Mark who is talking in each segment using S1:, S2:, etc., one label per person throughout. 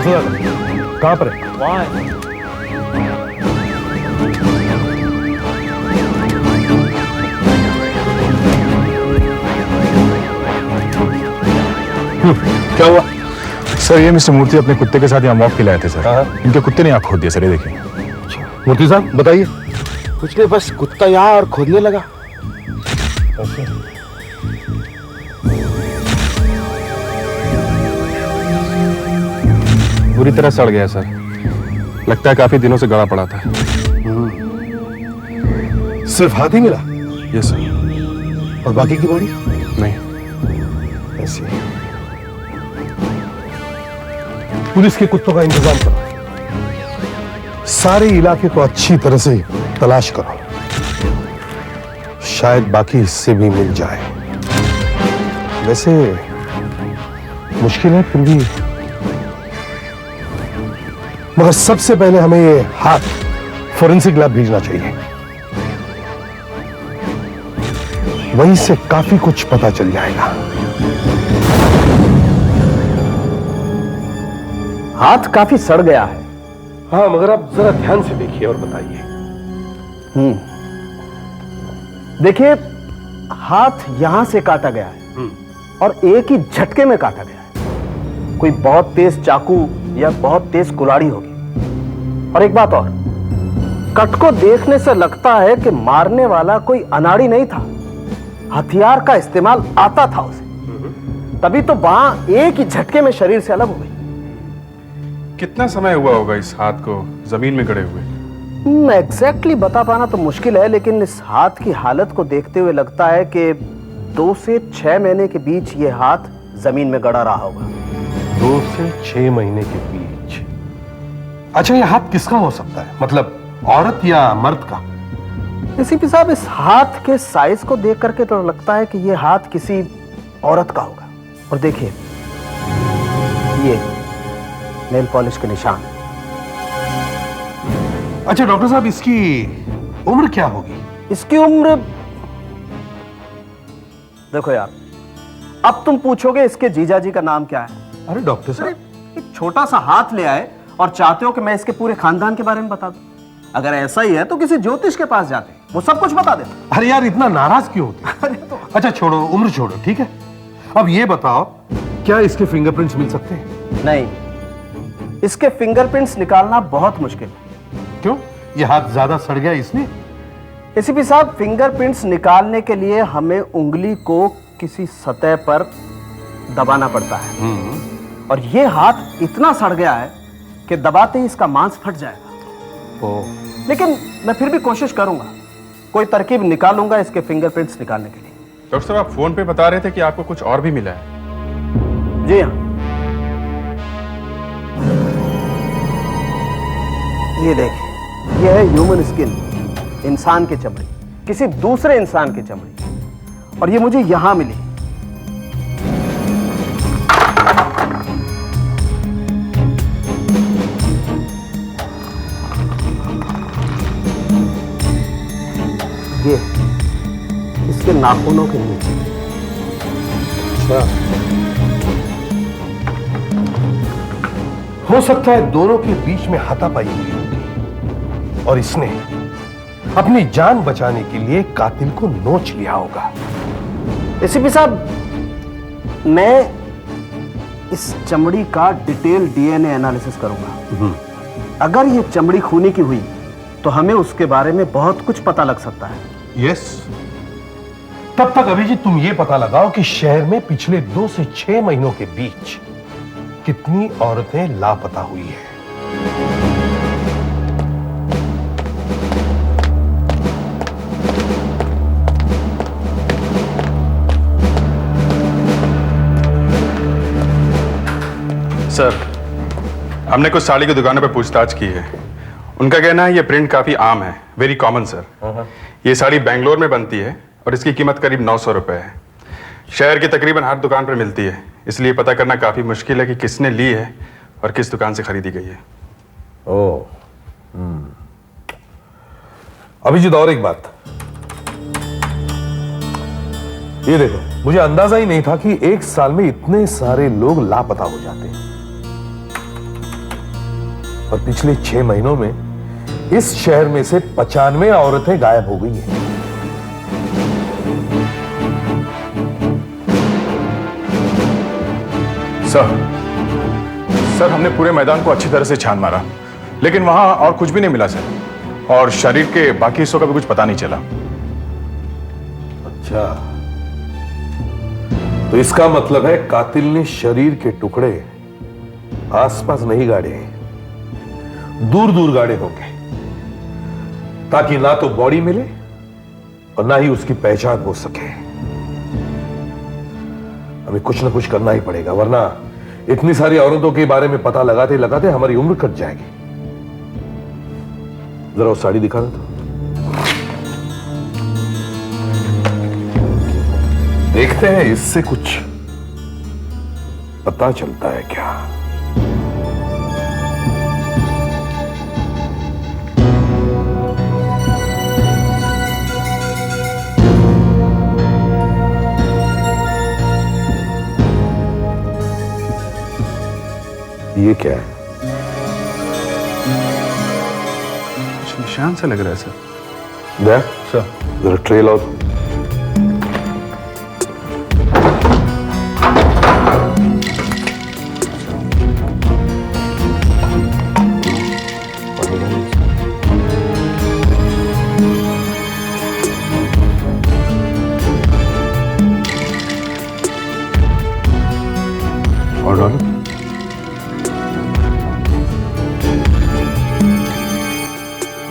S1: वासुदा कहाँ पर है?
S2: वहाँ है।
S1: क्या हुआ सर? ये मिस्टर मूर्ति अपने कुत्ते के साथ यहाँ वॉक के लाए थे सर। इनके कुत्ते ने आँख खोद दिया सर, ये देखिए।
S3: मूर्ति साहब बताइए।
S2: कुछ नहीं, बस कुत्ता यहाँ और खोदने लगा।
S3: बुरी तरह सड़ गया सर, लगता है काफी दिनों से गड़ा पड़ा था।
S4: सिर्फ हाथ ही मिला?
S3: Yes sir.
S4: और बाकी की बॉडी
S3: नहीं।
S4: ऐसी। पुलिस के कुत्तों का इंतजाम करो, सारे इलाके को अच्छी तरह से तलाश करो, शायद बाकी हिस्से भी मिल जाए। वैसे मुश्किल है फिर भी, मगर सबसे पहले हमें ये हाथ फोरेंसिक लैब भेजना चाहिए, वहीं से काफी कुछ पता चल जाएगा।
S2: हाथ काफी सड़ गया है।
S4: हाँ, मगर आप जरा ध्यान से देखिए और बताइए।
S2: देखिए, हाथ यहां से काटा गया है और एक ही झटके में काटा गया है। कोई बहुत तेज चाकू या बहुत तेज कुल्हाड़ी होगी। और एक बात और, कट को देखने से लगता है कि मारने वाला कोई अनाड़ी नहीं था, हथियार का इस्तेमाल आता था उसे, तभी तो बांह एक ही झटके में शरीर से अलग हो गई।
S3: कितना समय हुआ होगा इस हाथ को जमीन में गड़े हुए?
S2: एग्जैक्टली बता पाना तो मुश्किल है, लेकिन इस हाथ की हालत को देखते हुए लगता है कि 2 से 6 महीने के बीच ये हाथ जमीन में गड़ा रहा होगा।
S4: 2 से 6 महीने के बीच? अच्छा, ये हाथ किसका हो सकता है? मतलब औरत या मर्द का?
S2: एसीपी साहब, इस हाथ के साइज को देख करके तो लगता है कि ये हाथ किसी औरत का होगा। और देखिए, ये नेल पॉलिश के निशान।
S4: अच्छा डॉक्टर साहब, इसकी उम्र क्या होगी?
S2: इसकी उम्र, देखो यार, अब तुम पूछोगे इसके जीजा जी का नाम क्या है।
S4: अरे डॉक्टर साहब,
S2: एक छोटा सा हाथ ले आए और चाहते हो कि मैं इसके पूरे खानदान के बारे में बता दूं? अगर ऐसा ही है तो किसी ज्योतिष के पास जाते, वो सब कुछ बता देता।
S4: अरे यार, इतना नाराज क्यों होते? अच्छा छोड़ो, उम्र छोड़ो, ठीक है। अब ये बताओ, क्या इसके फिंगरप्रिंट्स मिल सकते हैं?
S2: नहीं, इसके फिंगरप्रिंट्स निकालना बहुत मुश्किल है।
S4: क्यों? ये हाथ ज्यादा सड़ गया इसलिए?
S2: एसीपी साहब, फिंगरप्रिंट्स निकालने के लिए हमें उंगली को किसी सतह पर दबाना पड़ता है, और ये हाथ इतना सड़ गया है कि दबाते ही इसका मांस फट जाएगा। लेकिन मैं फिर भी कोशिश करूंगा, कोई तरकीब निकालूंगा इसके फिंगरप्रिंट्स निकालने के लिए।
S3: डॉक्टर साहब, आप फोन पे बता रहे थे कि आपको कुछ और भी मिला है।
S2: जी हाँ, ये देखिए, ये है ह्यूमन स्किन, इंसान की चमड़ी, किसी दूसरे इंसान की चमड़ी, और ये मुझे यहां मिली। ये इसके नाखूनों के नीचे।
S4: हो सकता है दोनों के बीच में हाथापाई हुई होगी और इसने अपनी जान बचाने के लिए कातिल को नोच लिया होगा।
S2: एसीपी साहब, मैं इस चमड़ी का डिटेल डीएनए एनालिसिस करूंगा। अगर ये चमड़ी खूनी की हुई तो हमें उसके बारे में बहुत कुछ पता लग सकता है।
S4: यस, तब तक अभिजीत तुम ये पता लगाओ कि शहर में पिछले 2 से 6 महीनों के बीच कितनी औरतें लापता हुई हैं।
S3: सर, हमने कुछ साड़ी की दुकानों पर पूछताछ की है। उनका कहना है ये प्रिंट काफी आम है, वेरी कॉमन सर। ये साड़ी बेंगलोर में बनती है और इसकी कीमत करीब 900 रुपए है। शहर की तकरीबन हर दुकान पर मिलती है, इसलिए पता करना काफी मुश्किल है कि किसने ली है और किस दुकान से खरीदी गई है।
S4: अभिजीत, और एक बात, ये देखो, मुझे अंदाजा ही नहीं था कि 1 साल में इतने सारे लोग लापता हो जाते हैं। और पिछले 6 महीनों में इस शहर में से 95 औरतें गायब हो गई हैं।
S1: सर हमने पूरे मैदान को अच्छी तरह से छान मारा, लेकिन वहां और कुछ भी नहीं मिला सर, और शरीर के बाकी हिस्सों का भी कुछ पता नहीं चला।
S4: अच्छा, तो इसका मतलब है कातिल ने शरीर के टुकड़े आसपास नहीं गाड़े, दूर दूर गाड़े होंगे, ताकि ना तो बॉडी मिले और ना ही उसकी पहचान हो सके। हमें कुछ ना कुछ करना ही पड़ेगा, वरना इतनी सारी औरतों के बारे में पता लगाते लगाते हमारी उम्र कट जाएगी। जरा वो साड़ी दिखा दो तो। देखते हैं इससे कुछ पता चलता है क्या। ये क्या है?
S3: कुछ निशान से लग रहा है सर।
S4: देख सर, जरा ट्रे लाओ। और डालो।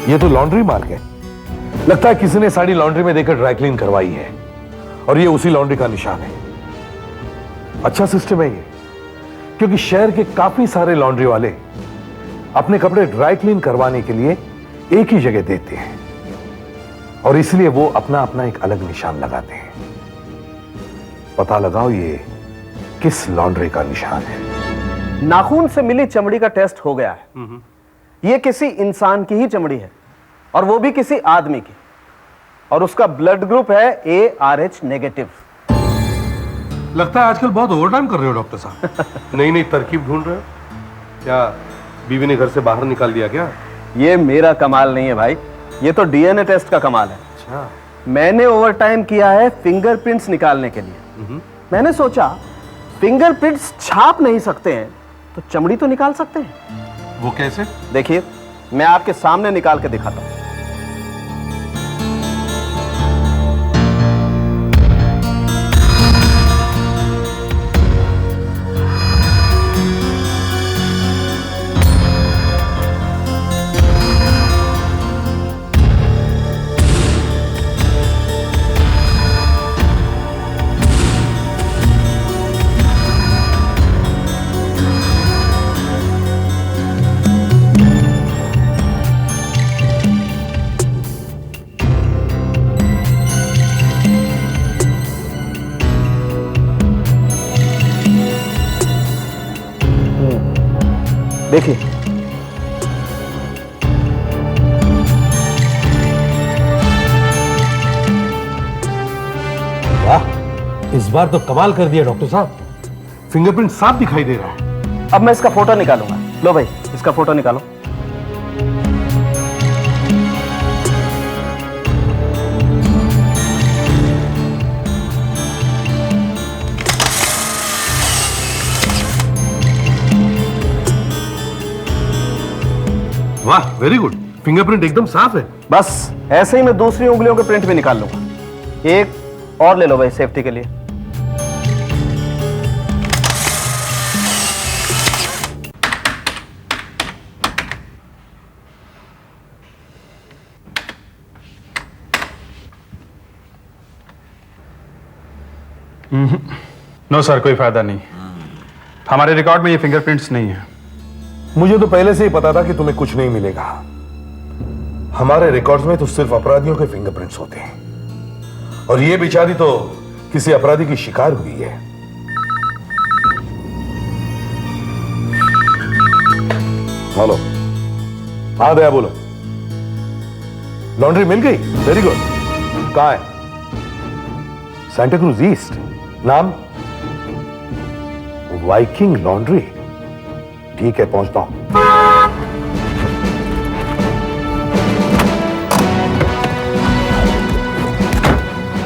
S4: ये तो लॉन्ड्री मार्क है। लगता है किसी ने साड़ी लॉन्ड्री में देकर ड्राई क्लीन करवाई है और ये उसी लॉन्ड्री का निशान है। अच्छा सिस्टम है ये, क्योंकि शहर के काफी सारे लॉन्ड्री वाले अपने कपड़े ड्राई क्लीन करवाने के लिए एक ही जगह देते हैं और इसलिए वो अपना अपना एक अलग निशान लगाते हैं। पता लगाओ ये किस लॉन्ड्री का निशान है।
S2: नाखून से मिली चमड़ी का टेस्ट हो गया है। ये किसी इंसान की ही चमड़ी है और वो भी किसी आदमी की, और उसका ब्लड ग्रुप है ARH नेगेटिव।
S4: लगता है आजकल बहुत ओवरटाइम कर रहे हो डॉक्टर साहब। नई नई तरकीब ढूंढ रहे हो क्या? बीवी ने घर से बाहर निकाल दिया क्या?
S2: ये मेरा कमाल नहीं है भाई, ये तो DNA टेस्ट का कमाल है।
S4: अच्छा,
S2: मैंने ओवरटाइम किया है फिंगरप्रिंट्स निकालने के लिए। मैंने सोचा फिंगरप्रिंट्स छाप नहीं सकते हैं तो चमड़ी तो निकाल सकते हैं।
S4: वो कैसे?
S2: देखिए, मैं आपके सामने निकाल के दिखाता हूं। देखिए,
S4: वाह, इस बार तो कमाल कर दिया डॉक्टर साहब। फिंगरप्रिंट साफ दिखाई दे रहा है।
S2: अब मैं इसका फोटो निकालूंगा। लो भाई, इसका फोटो निकालो।
S4: वाह, वेरी गुड। फिंगरप्रिंट एकदम साफ है।
S2: बस ऐसे ही मैं दूसरी उंगलियों के प्रिंट भी निकाल लूंगा। एक और ले लो भाई, सेफ्टी के लिए।
S3: नो सर, कोई फायदा नहीं। हमारे रिकॉर्ड में ये फिंगरप्रिंट्स नहीं है।
S4: मुझे तो पहले से ही पता था कि तुम्हें कुछ नहीं मिलेगा। हमारे रिकॉर्ड्स में तो सिर्फ अपराधियों के फिंगरप्रिंट्स होते हैं और ये बेचारी तो किसी अपराधी की शिकार हुई है। हेलो, हाँ दया बोलो। लॉन्ड्री मिल गई? Very good. कहाँ है? सेंटा क्रूज ईस्ट। नाम? Viking laundry. ठीक है, पहुंचता हूं।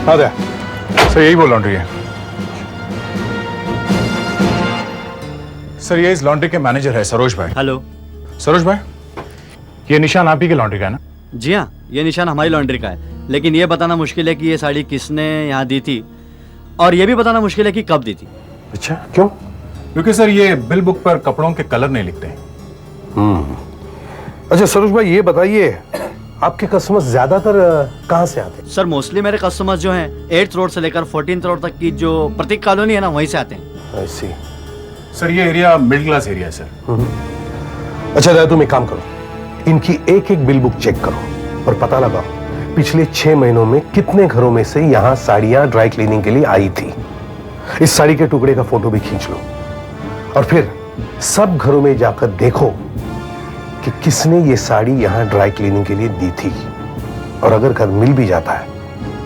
S4: आ गया।
S1: सर यही वो लॉन्ड्री है। सर ये इस लॉन्ड्री के मैनेजर है सरोज भाई।
S5: हेलो।
S1: सरोज भाई, ये निशान आप ही के लॉन्ड्री का है ना?
S5: जी हाँ, ये निशान हमारी लॉन्ड्री का है, लेकिन ये बताना मुश्किल है कि ये साड़ी किसने यहाँ दी थी, और ये भी बताना मुश्किल है कि कब दी थी।
S1: अच्छा,
S4: क्यों?
S1: क्योंकि सर ये बिल बुक पर कपड़ों के कलर नहीं लिखते हैं।
S4: अच्छा सरोज भाई, ये बताइए आपके कस्टमर्स ज्यादातर कहाँ से आते हैं?
S5: सर मोस्टली मेरे कस्टमर्स जो हैं 8th रोड से लेकर 14th रोड तक की जो प्रतीक कॉलोनी है ना, वहीं से आते हैं।
S4: I see।
S1: सर ये एरिया मिडिल क्लास एरिया है सर।
S4: अच्छा दादा, तुम एक काम करो, इनकी एक एक बिल बुक चेक करो और पता लगाओ पिछले 6 महीनों में कितने घरों में से यहाँ साड़ियां ड्राई क्लीनिंग के लिए आई थी। इस साड़ी के टुकड़े का फोटो भी खींच लो और फिर सब घरों में जाकर देखो कि किसने ये साड़ी यहाँ ड्राई क्लीनिंग के लिए दी थी। और अगर घर मिल भी जाता है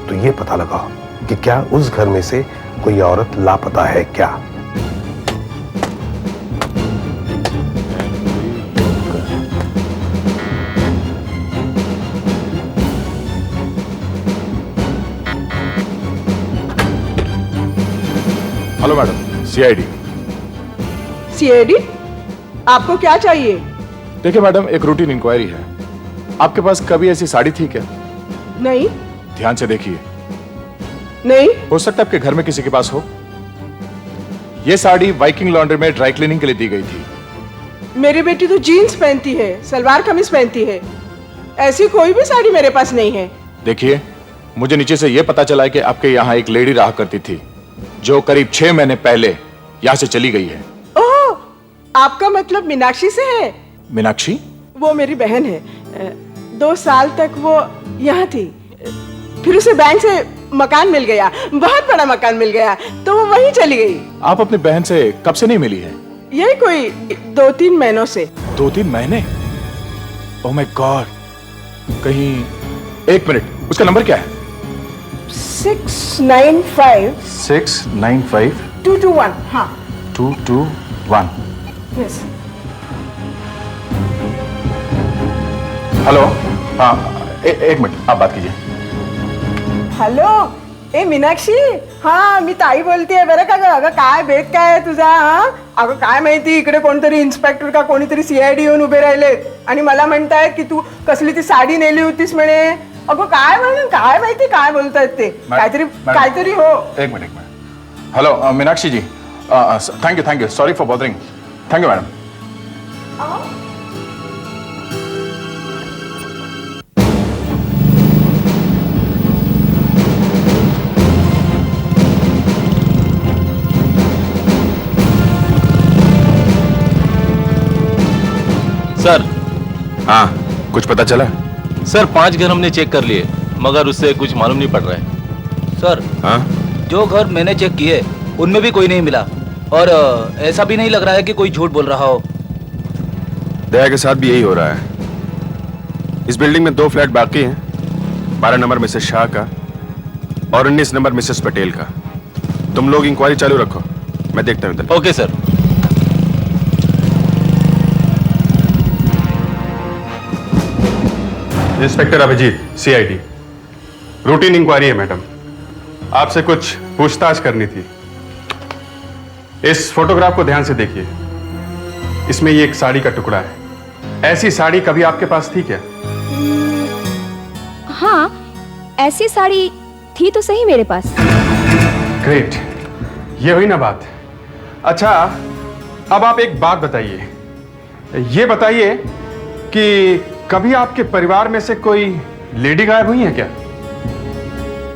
S4: तो ये पता लगाओ कि क्या उस घर में से कोई औरत लापता है क्या।
S1: Hello madam, CID.
S6: सीआईडी? आपको क्या चाहिए?
S1: देखिए मैडम, एक रूटीन इंक्वायरी है। आपके पास कभी ऐसी साड़ी थी क्या?
S6: नहीं।
S1: ध्यान से देखिए,
S6: नहीं।
S1: हो सकता है आपके घर में किसी के पास हो। यह साड़ी वाइकिंग लॉन्ड्री में ड्राई क्लीनिंग के लिए दी गई थी।
S6: मेरी बेटी तो जीन्स पहनती है, सलवार कमीज पहनती है, ऐसी कोई भी साड़ी मेरे पास नहीं है।
S1: देखिए, मुझे नीचे से यह पता चला है कि आपके यहाँ एक लेडी रहा करती थी जो करीब 6 महीने पहले यहाँ से चली गई है।
S6: ओह, आपका मतलब मीनाक्षी से है?
S1: मीनाक्षी?
S6: वो मेरी बहन है। 2 साल तक वो यहाँ थी, फिर उसे बैंक से मकान मिल गया, बहुत बड़ा मकान मिल गया, तो वो वहीं चली गई।
S1: आप अपनी बहन से कब से नहीं मिली है?
S6: यही कोई 2-3 महीनों से।
S1: 2-3 महीने? Oh my God. कहीं, एक मिनट, उसका नंबर क्या है?
S6: 695
S1: 695
S6: 221। हाँ,
S1: 221।
S6: यस।
S1: हेलो। हाँ, एक मिनट, आप बात कीजिए।
S6: हॅलो, ए मीनाक्षी, हा मी ताई बोलतेय बरं का ग. अगं काय बेत काय आहे तुझा? हा, अगं काय माहिती, इकडे कोणतरी इन्स्पेक्टर का कोणीतरी सीआयडी येऊन उभे राहिलेत आणि मला म्हणतायत की तू कसली ती साडी नेली होतीस म्हणे. अगं काय म्हणून, काय माहिती काय बोलतायत ते, काहीतरी हो.
S1: एक मिनट। Hello Meenakshi ji, thank you, sorry for bothering. Thank you madam.
S7: Sir.
S1: हाँ, कुछ पता चला?
S7: सर 5 घर हमने चेक कर लिए, मगर उससे कुछ मालूम नहीं पड़ रहा है। सर,
S1: हाँ?
S7: जो घर मैंने चेक किए उनमें भी कोई नहीं मिला, और ऐसा भी नहीं लग रहा है कि कोई झूठ बोल रहा हो।
S3: दया के साथ भी यही हो रहा है। इस बिल्डिंग में 2 फ्लैट बाकी हैं, 12 नंबर मिसेस शाह का और 19 नंबर मिसेस पटेल का। तुम लोग इंक्वायरी चालू रखो, मैं देखता हूँ इधर।
S7: Okay sir.
S3: Inspector Abhijeet, CID. Routine inquiry है मैडम, आपसे कुछ पूछताछ करनी थी। इस फोटोग्राफ को ध्यान से देखिए, इसमें ये एक साड़ी का टुकड़ा है। ऐसी साड़ी कभी आपके पास थी क्या?
S8: हाँ, ऐसी साड़ी थी तो सही मेरे पास।
S3: ग्रेट, ये हुई ना बात। अच्छा, अब आप एक बात बताइए, ये बताइए कि कभी आपके परिवार में से कोई लेडी गायब हुई है क्या?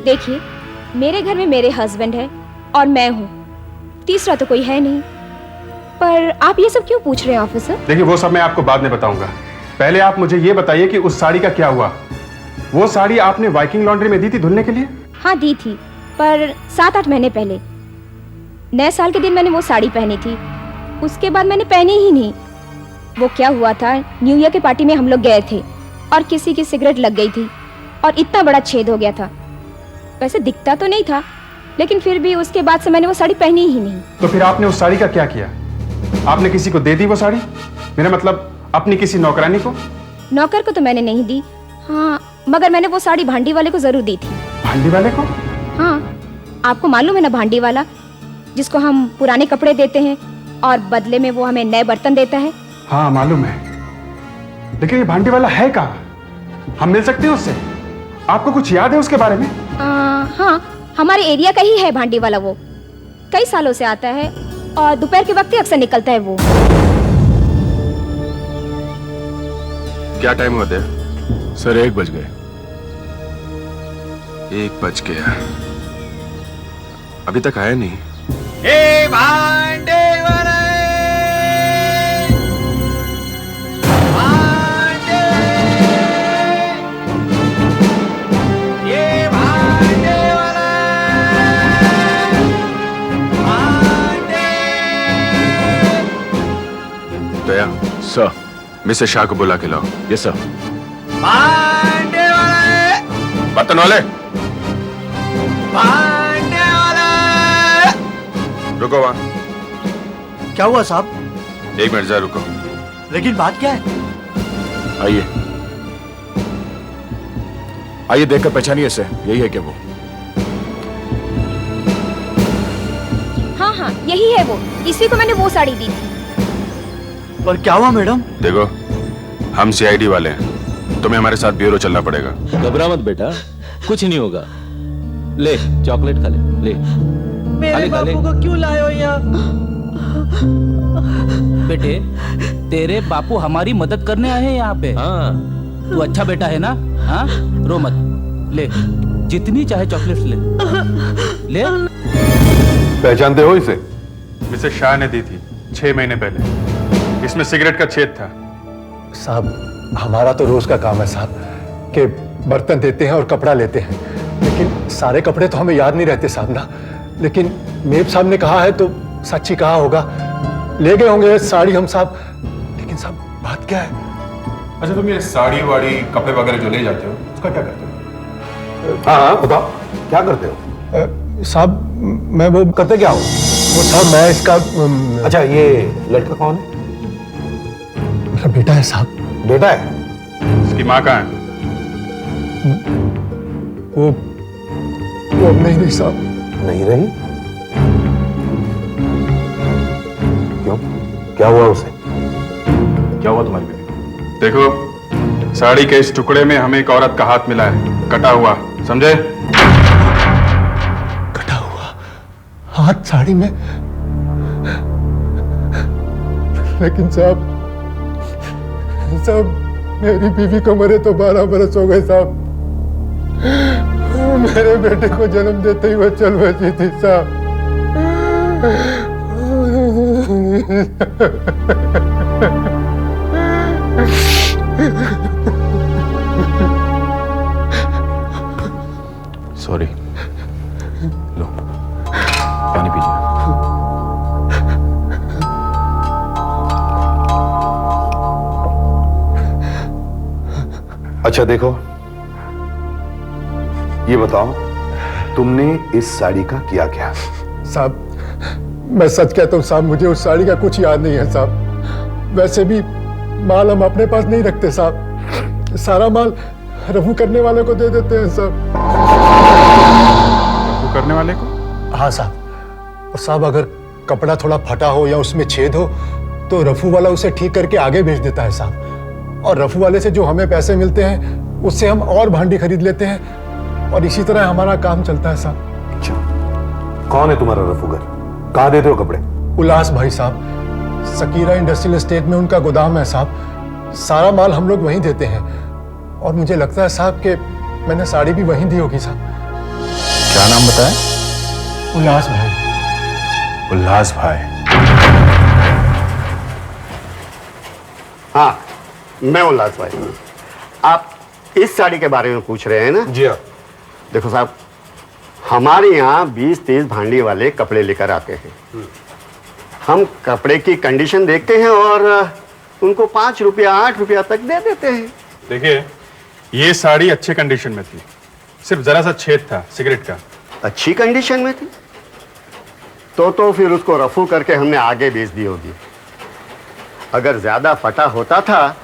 S8: देखिए, मेरे घर में मेरे हस्बैंड है और मैं हूँ, तीसरा तो कोई है नहीं। पर आप ये सब क्यों पूछ रहे हैं ऑफिसर?
S3: देखिए, वो सब मैं आपको बाद में बताऊंगा। पहले आप मुझे ये बताइए कि उस साड़ी का क्या हुआ। वो साड़ी आपने वाइकिंग लॉन्ड्री में दी थी धुलने के लिए?
S8: हाँ दी थी, पर 7-8 महीने पहले। नए साल के दिन मैंने वो साड़ी पहनी थी, उसके बाद मैंने पहनी ही नहीं। वो क्या हुआ था, न्यू ईयर के पार्टी में हम लोग गए थे और किसी की सिगरेट लग गई थी और इतना बड़ा छेद हो गया था। वैसे दिखता तो नहीं था, लेकिन फिर भी उसके बाद से मैंने वो साड़ी पहनी ही नहीं।
S3: तो फिर आपने उस साड़ी का क्या किया? आपने किसी को दे दी वो साड़ी? मेरा मतलब अपनी किसी नौकरानी को?
S8: नौकर को तो मैंने नहीं दी, हाँ, मगर मैंने वो साड़ी भांडी वाले को जरूर दी थी।
S3: भांडी वाले को?
S8: आपको मालूम है ना भांडी वाला, जिसको हम पुराने कपड़े देते हैं और बदले में वो हमें नए बर्तन देता है।
S3: हाँ मालूम है, लेकिन ये भांडी वाला है कहाँ? हम मिल सकते हैं उससे? आपको कुछ याद है उसके बारे में?
S8: हाँ, हमारे एरिया का ही है भांडी वाला। वो कई सालों से आता है और दोपहर के वक्त ही अक्सर निकलता है वो।
S3: क्या टाइम होते हैं?
S1: सर 1 बज गए।
S3: 1 बज गया, अभी तक आया नहीं।
S7: ए भांडे वाले, भांडे, ये भांडे वाला, भांडे।
S3: दया,
S1: सर।
S3: मिसेस शाह को बुला के लाओ।
S1: Yes sir.
S7: भांडे वाला,
S3: बर्तन वाले,
S7: भांडे वाला।
S3: रुको वहां।
S5: क्या हुआ साहब?
S3: 1 मिनट जरा रुको।
S5: लेकिन बात क्या है?
S1: आइए आइए, देखकर पहचानिए इसे। यही है क्या वो?
S8: हाँ, यही है वो। इसी को मैंने वो साड़ी दी थी।
S5: पर क्या हुआ मैडम?
S3: देखो, हम सीआईडी वाले हैं, तुम्हें हमारे साथ ब्यूरो चलना पड़ेगा।
S9: घबरा मत बेटा, कुछ नहीं होगा। ले चॉकलेट खा ले, ले।
S7: मेरे बापू को क्यों लाए हो यहाँ? बेटे, तेरे बापू हमारी मदद करने आए हैं यहाँ पे।
S9: हाँ,
S7: तू अच्छा बेटा है ना? हाँ, रो मत। ले, जितनी चाहे चॉकलेट्स ले। ले।
S4: पहचानते हो इसे?
S3: मिसेस शाह ने दी थी 6 महीने पहले। इसमें सिगरेट का छेद था।
S10: साहब, हमारा तो रोज का काम है साहब, कि बर्तन देते हैं और कपड़ा लेते हैं, लेकिन सारे कपड़े तो हमें याद नहीं रहते साहब ना। लेकिन मेब साहब ने कहा है तो सच ही कहा होगा। ले गए होंगे साड़ी हम साहब, लेकिन साहब बात क्या है?
S3: अच्छा, तुम ये साड़ी वाड़ी कपड़े वगैरह जो ले जाते हो, उसका क्या करते हो?
S4: हाँ बताओ, क्या करते हो?
S10: साहब मैं वो
S4: करते क्या हो?
S10: वो साहब मैं इसका
S4: अच्छा, ये लड़का कौन है?
S10: मेरा बेटा है साहब।
S4: बेटा है?
S3: इसकी माँ कहाँ है?
S10: वो अब नहीं रही साहब।
S4: नहीं रही? क्यों, क्या हुआ उसे?
S1: क्या हुआ तुम्हारी बेटी?
S3: देखो, साड़ी के इस टुकड़े में हमें एक औरत का हाथ मिला है, कटा हुआ, समझे?
S10: कटा हुआ हाथ साड़ी में? लेकिन साहब मेरी बीवी को मरे तो 12 बरस हो गए साहब। मेरे बेटे को जन्म देते ही वो चल बची थी साहब।
S1: सॉरी, लो पानी पीजिए।
S4: अच्छा देखो, ये बताओ, तुमने इस साड़ी का किया क्या?
S10: साहब मैं सच कहता हूँ साहब, मुझे उस साड़ी का कुछ याद नहीं है साहब। वैसे भी माल हम अपने पास नहीं रखते साहब, सारा माल रफू करने वाले को दे देते हैं साहब।
S3: रफू करने वाले को?
S10: हाँ साहब, और साहब अगर कपड़ा थोड़ा फटा हो या उसमें छेद हो तो रफू वाला उसे ठीक करके आगे भेज देता है साहब, और रफू वाले से जो हमें पैसे मिलते हैं उससे हम और भांडी खरीद लेते हैं, और इसी तरह हमारा काम चलता है साहब।
S4: अच्छा, कौन है तुम्हारा रफूगर? कहाँ देते हो कपड़े?
S10: उल्लास भाई साहब, सकीरा इंडस्ट्रियल एस्टेट में उनका गोदाम है साहब, सारा माल हम लोग वहीं देते हैं, और मुझे लगता है साहब कि मैंने साड़ी भी वहीं दी होगी साहब।
S1: क्या नाम बताएं?
S10: उल्लास भाई।
S1: उल्लास भाई।
S11: हाँ, मैं उल्लास भाई हूँ। आप इस साड़ी के बारे में पूछ रहे हैं ना?
S4: जी हाँ।
S11: देखो साहब, हमारे यहाँ 20-30 भांडी वाले कपड़े लेकर आते हैं। हम कपड़े की कंडीशन देखते हैं और उनको 5 रुपया 8 रुपया तक दे देते हैं।
S3: देखिए, ये साड़ी अच्छे कंडीशन में थी, सिर्फ जरा सा छेद था सिगरेट का।
S11: अच्छी कंडीशन में थी तो फिर उसको रफू करके हमने आगे बेच दी होगी। अगर ज्यादा फटा होता था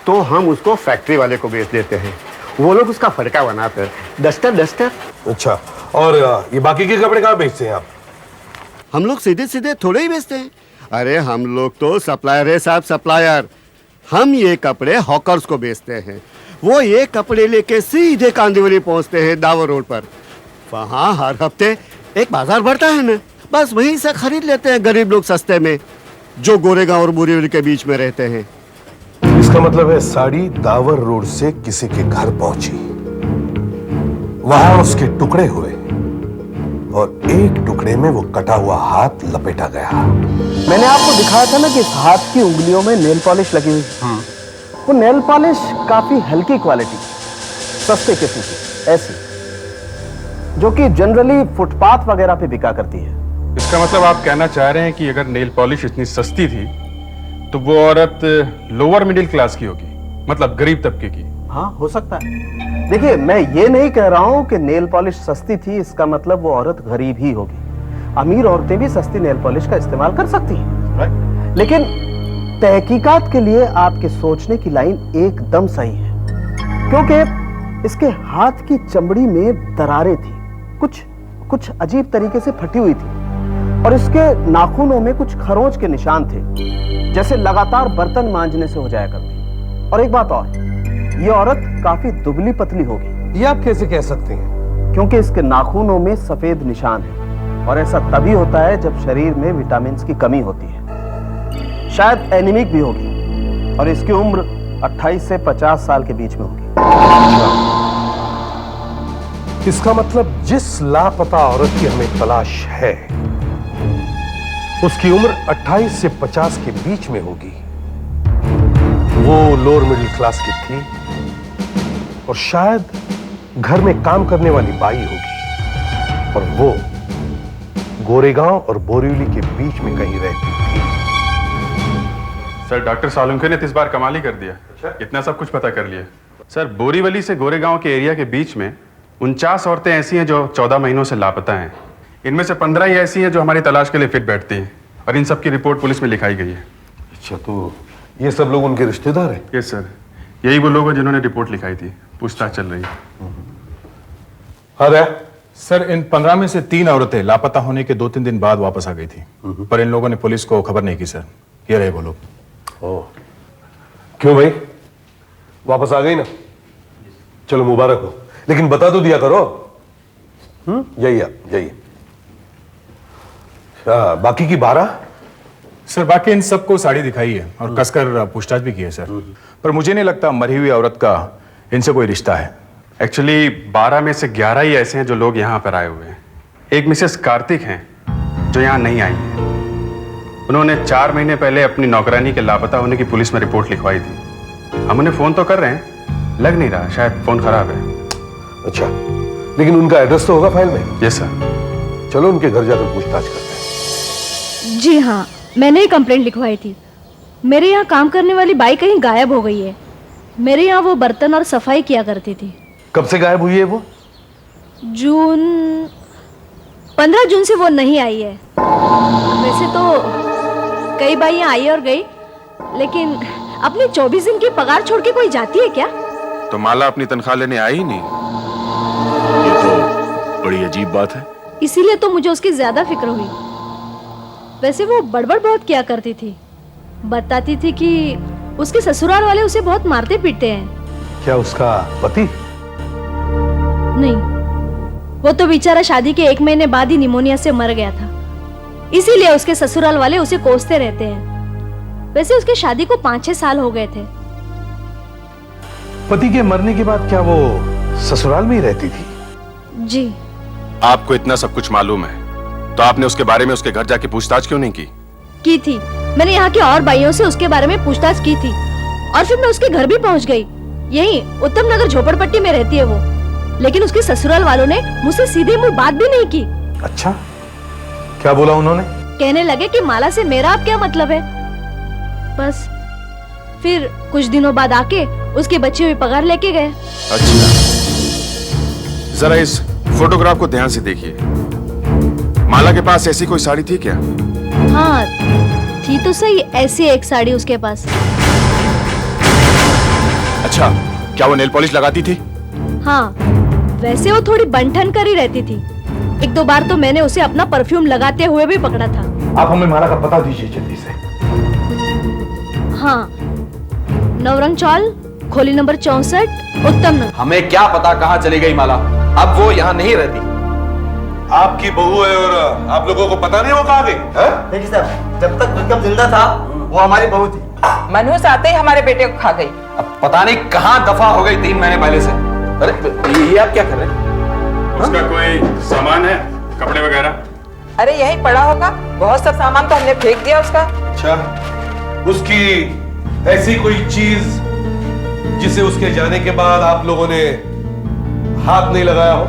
S11: तो हम उसको फैक्ट्री वाले को बेच देते हैं, वो लोग उसका फटका बनाते हैं। डस्टर।
S4: अच्छा, और ये बाकी के कपड़े कहाँ बेचते हैं आप?
S11: हम लोग सीधे सीधे थोड़े ही बेचते हैं। अरे हम लोग तो सप्लायर है साहब, सप्लायर। हम ये कपड़े हॉकर्स को बेचते हैं। वो ये कपड़े लेके सीधे कांदिवली पहुंचते हैं दावर रोड पर। वहाँ हर हफ्ते एक बाजार बढ़ता है ना, बस वहीं से खरीद लेते हैं गरीब लोग सस्ते में, जो गोरेगांव और बोरीवली के बीच में रहते हैं।
S4: इसका मतलब है साड़ी दावर रोड से किसी के घर पहुंची, वहां उसके टुकड़े हुए और एक टुकड़े में वो कटा हुआ हाथ लपेटा गया।
S2: मैंने आपको दिखाया था ना कि इस हाथ की उंगलियों में नेल पॉलिश लगी हुई। वो नेल पॉलिश काफी हल्की क्वालिटी, सस्ते किस्म की, ऐसी जो कि जनरली फुटपाथ वगैरह पे बिका करती है।
S3: इसका मतलब आप कहना चाह रहे हैं कि अगर नेल पॉलिश इतनी सस्ती थी तो वो औरत लोअर मिडिल क्लास की होगी, मतलब गरीब तबके की।
S2: हाँ, हो सकता है। देखिए, मैं ये नहीं कह रहा हूं कि नेल पॉलिश सस्ती थी इसका मतलब वो औरत गरीब ही होगी। अमीर औरतें भी सस्ती नेल पॉलिश का इस्तेमाल कर सकती हैं। लेकिन तहकीकात के लिए आपके सोचने की लाइन एकदम सही है, क्योंकि इसके हाथ की चमड़ी में दरारें थी, कुछ अजीब तरीके से फटी हुई थी, और इसके नाखूनों में कुछ खरोंच के निशान थे, जैसे लगातार बर्तन मांजने से हो जाया करती। और एक बात और, ये औरत काफी दुबली पतली होगी।
S4: ये आप कैसे कह सकते हैं?
S2: क्योंकि इसके नाखूनों में सफेद निशान है, और ऐसा तभी होता है जब शरीर में विटामिन की कमी होती है। शायद एनीमिक भी होगी, और इसकी उम्र 28 से 50 साल के बीच में होगी।
S4: इसका मतलब जिस लापता औरत की हमें तलाश है उसकी उम्र 28 से 50 के बीच में होगी। वो लोअर मिडिल क्लास की थी और शायद घर में काम करने वाली बाई होगी, और वो गोरेगांव और बोरीवली के बीच में कहीं रहती थी।
S3: सर, डॉक्टर सालुंखे ने इस बार कमाल ही कर दिया। इतना सब कुछ पता कर लिया। सर, बोरीवली से गोरेगांव के एरिया के बीच में 49 औरतें ऐसी हैं जो 14 महीनों से लापता हैं। इनमें से 15 ही ऐसी हैं जो हमारी तलाश के लिए फिट बैठती हैं, और इन सब की रिपोर्ट पुलिस में लिखाई गई है।
S4: अच्छा, तो ये सब लोग उनके रिश्तेदार हैं?
S3: यस सर, यही वो लोग हैं जिन्होंने रिपोर्ट लिखाई थी। पूछताछ चल रही है।
S4: अरे
S1: सर, इन 15 में से 3 औरतें लापता होने के 2-3 दिन बाद वापस आ गई थी, पर इन लोगों ने पुलिस को खबर नहीं की सर। ये रहे वो लोग।
S4: ओह, क्यों भाई, वापस आ गई ना? चलो मुबारक हो, लेकिन बता तो दिया करो। जाइए। बाकी की 12?
S1: सर, बाकी इन सबको साड़ी दिखाई है और कसकर पूछताछ भी की है सर, पर मुझे नहीं लगता मरी हुई औरत का इनसे कोई रिश्ता है।
S3: एक्चुअली 12 में से 11 ही ऐसे हैं जो लोग यहाँ पर आए हुए हैं। एक मिसेस कार्तिक हैं जो यहाँ नहीं आई हैं। उन्होंने 4 महीने पहले अपनी नौकरानी के लापता होने की पुलिस में रिपोर्ट लिखवाई थी। हम उन्हें फोन तो कर रहे हैं, लग नहीं रहा, शायद फोन खराब है।
S4: अच्छा, लेकिन उनका एड्रेस तो होगा फाइल में?
S3: Yes sir.
S4: चलो उनके घर जाकर पूछताछ करते हैं।
S8: जी हाँ, मैंने ही कंप्लेंट लिखवाई थी। मेरे यहाँ काम करने वाली बाई कहीं गायब हो गई है। मेरे यहाँ वो बर्तन और सफाई किया करती थी।
S4: कब से गायब हुई है वो?
S8: 15 जून से वो नहीं आई है। वैसे तो कई बाइयाँ आई और गई, लेकिन अपनी 24 दिन की पगार छोड़ के कोई जाती है क्या?
S1: तो माला अपनी तनख्वाह लेने आई ही नहीं। ये तो बड़ी अजीब बात है।
S8: इसीलिए तो मुझे उसकी ज्यादा फिक्र हुई। वैसे वो बड़बड़ बहुत किया करती थी। बताती थी कि उसके ससुराल वाले उसे बहुत मारते पीटते हैं।
S4: क्या उसका पति?
S8: नहीं, वो तो बेचारा शादी के 1 महीने बाद ही निमोनिया से मर गया था। इसीलिए उसके ससुराल वाले उसे कोसते रहते हैं। वैसे उसकी शादी को 5-6 साल हो गए थे।
S4: पति के मरने के बाद क्या वो ससुराल में ही रहती थी?
S8: जी।
S1: आपको इतना सब कुछ मालूम है, तो आपने उसके बारे में उसके घर जाके पूछताछ क्यों नहीं की?
S8: की थी। मैंने यहाँ के और भाइयों से उसके बारे में पूछताछ की थी, और फिर मैं उसके घर भी पहुँच गई। यही उत्तम नगर झोपड़पट्टी में रहती है वो। लेकिन उसके ससुराल वालों ने मुझसे सीधे मुंह बात भी नहीं की।
S4: अच्छा, क्या बोला उन्होंने?
S8: कहने लगे कि माला से मेरा अब क्या मतलब है। बस फिर कुछ दिनों बाद आके उसकी बची हुई पगार लेके गए।
S1: अच्छा, जरा इस फोटोग्राफ को ध्यान से देखिए। माला के पास ऐसी कोई साड़ी थी क्या?
S8: हाँ, थी तो सही ऐसी एक साड़ी उसके पास।
S1: अच्छा, क्या वो नेल पॉलिश लगाती थी?
S8: हाँ, वैसे वो थोड़ी बंठन कर ही रहती थी,
S12: एक दो बार तो मैंने उसे अपना परफ्यूम लगाते हुए भी पकड़ा था।
S4: आप हमें माला का पता दीजिए जल्दी से।
S12: हाँ, नवरंग चौल, खोली नंबर 64, उत्तम नगर।
S13: हमें क्या पता कहाँ चली गई माला, अब वो यहाँ नहीं रहती।
S4: आपकी बहू है और आप लोगों को पता नहीं वो कहाँ गई?
S14: देखिए साहब, जब तक विक्रम जिंदा था वो हमारी बहू थी।
S6: मनहूस आते ही हमारे बेटे को खा गई।
S13: अब पता नहीं कहाँ दफा हो गई 3 महीने पहले से। अरे ये आप क्या कर रहे हैं?
S3: उसका कोई सामान है, कपड़े वगैरह?
S6: अरे यही पड़ा होगा, बहुत सा सामान तो हमने फेंक दिया उसका।
S4: अच्छा, उसकी ऐसी कोई चीज जिसे उसके जाने के बाद आप लोगों ने हाथ नहीं लगाया हो?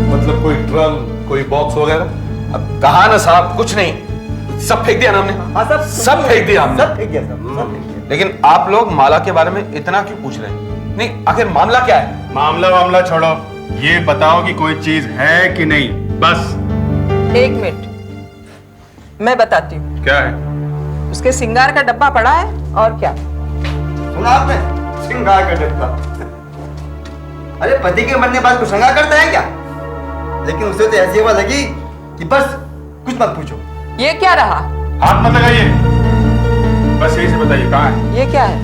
S4: मतलब कोई ट्रंक, कोई बॉक्स वगैरह?
S13: अब कहा ना साहब, कुछ नहीं, सब फेंक दिया ना हमने। सब फेंक दिया हमने।
S14: सब फेंक दिया साहब।
S13: लेकिन आप लोग माला के बारे में इतना क्यों पूछ रहे हैं? नहीं, आखिर मामला क्या है?
S3: मामला छोड़ो, ये बताओ कि कोई चीज है कि नहीं, बस।
S6: 1 मिनट, मैं बताती हूँ।
S3: क्या है?
S6: उसके सिंगार का डब्बा पड़ा है, और क्या?
S14: सुना आपने? श्रृंगार का डब्बा। अरे पति के मरने के बाद कुछ श्रृंगार करता है क्या? लेकिन उसे तो ऐसी हवा लगी कि बस कुछ मत पूछो।
S6: ये क्या रहा?
S3: हाथ मत लगाइए, बस यही से बताइए कहाँ है?
S6: ये क्या है?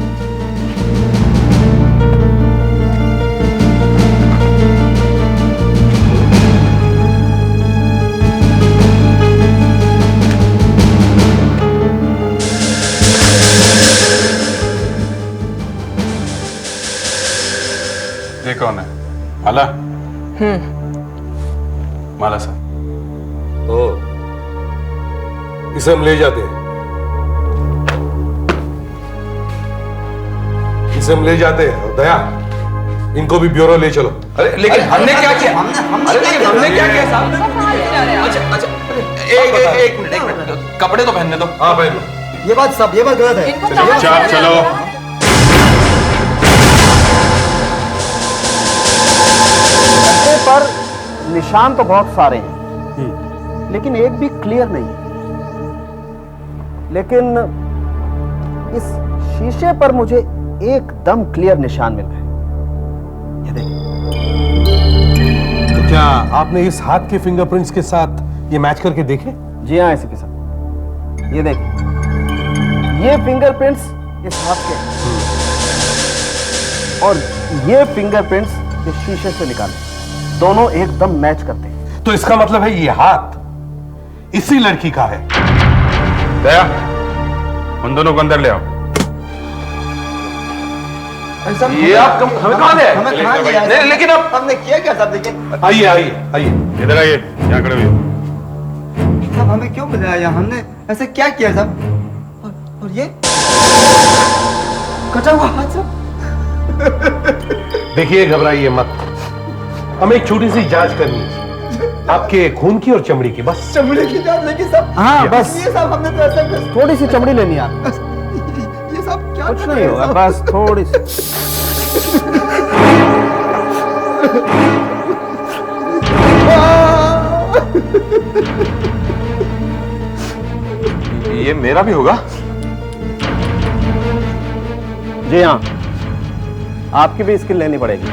S3: ये कौन है? माला? माला साहब।
S4: इसे हम ले जाते हैं, इसे हम ले जाते हैं। और दया, इनको भी ब्यूरो ले चलो।
S13: अरे लेकिन हमने क्या किया? अरे लेकिन हमने क्या किया साहब? अच्छा, एक मिनट, कपड़े तो पहनने दो।
S4: हाँ पहन।
S14: ये बात गलत है।
S3: चलो।
S2: पर निशान तो बहुत सारे हैं, लेकिन एक भी क्लियर नहीं है। लेकिन इस शीशे पर मुझे एकदम क्लियर निशान मिल रहे हैं। ये देखिए।
S4: तो क्या आपने इस हाथ के फिंगरप्रिंट्स के साथ ये मैच करके देखे?
S2: जी हाँ एसीपी साहब, ये देखिए, ये फिंगरप्रिंट्स इस हाथ के हैं और ये फिंगरप्रिंट्स इस शीशे से निकाले, दोनों एकदम मैच करते हैं।
S4: तो इसका मतलब है ये हाथ इसी लड़की का है।
S3: दया, उन दोनों को अंदर ले आओ।
S13: ये आप हमें कहाँ ले आए?
S14: हमें कहाँ ले आए?
S13: नहीं, लेकिन अब
S14: हमने किया क्या साहब? लेकिन
S4: आइए आइए आइए,
S3: इधर आइए, यहाँ खड़े हुए।
S14: साहब हमें क्यों बुलाया यहाँ? हमने ऐसे क्या किया साहब? और ये कटा हुआ हाथ साहब।
S4: देखिए, घबराइए मत, हमें एक छोटी सी जांच करनी है आपके खून की और चमड़ी की, बस।
S14: चमड़ी की जांच? लेकिन साहब,
S2: हाँ बस,
S14: ये साहब हमने तो ऐसा
S2: थोड़ी सी चमड़ी लेनी है।
S14: ये सब क्या?
S2: कुछ नहीं होगा, बस थोड़ी सी।
S13: ये मेरा भी होगा?
S2: जी हाँ, आपकी भी स्किल लेनी पड़ेगी।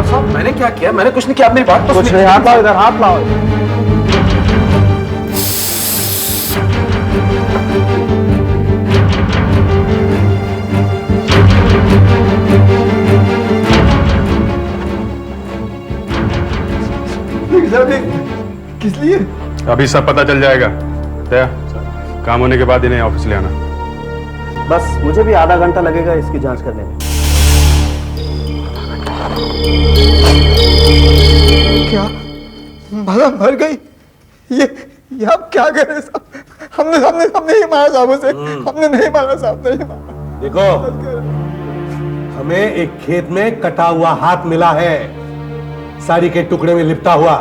S13: साहब मैंने क्या किया? मैंने कुछ नहीं किया, आप मेरी बात तो
S2: कुछ नहीं। हाथ लाओ इधर, हाथ लाओ।
S14: किस लिए?
S3: अभी सब पता चल जाएगा। दया, काम होने के बाद इन्हें ऑफिस ले आना।
S2: बस मुझे भी आधा घंटा लगेगा इसकी जांच करने में।
S14: क्या माला मर गई? ये आप क्या कर रहे साहब? हमने नहीं मारा साहब उसे। हमने नहीं मारा साहब, नहीं मारा।
S4: देखो, हमें एक खेत में कटा हुआ हाथ मिला है, साड़ी के टुकड़े में लिपटा हुआ,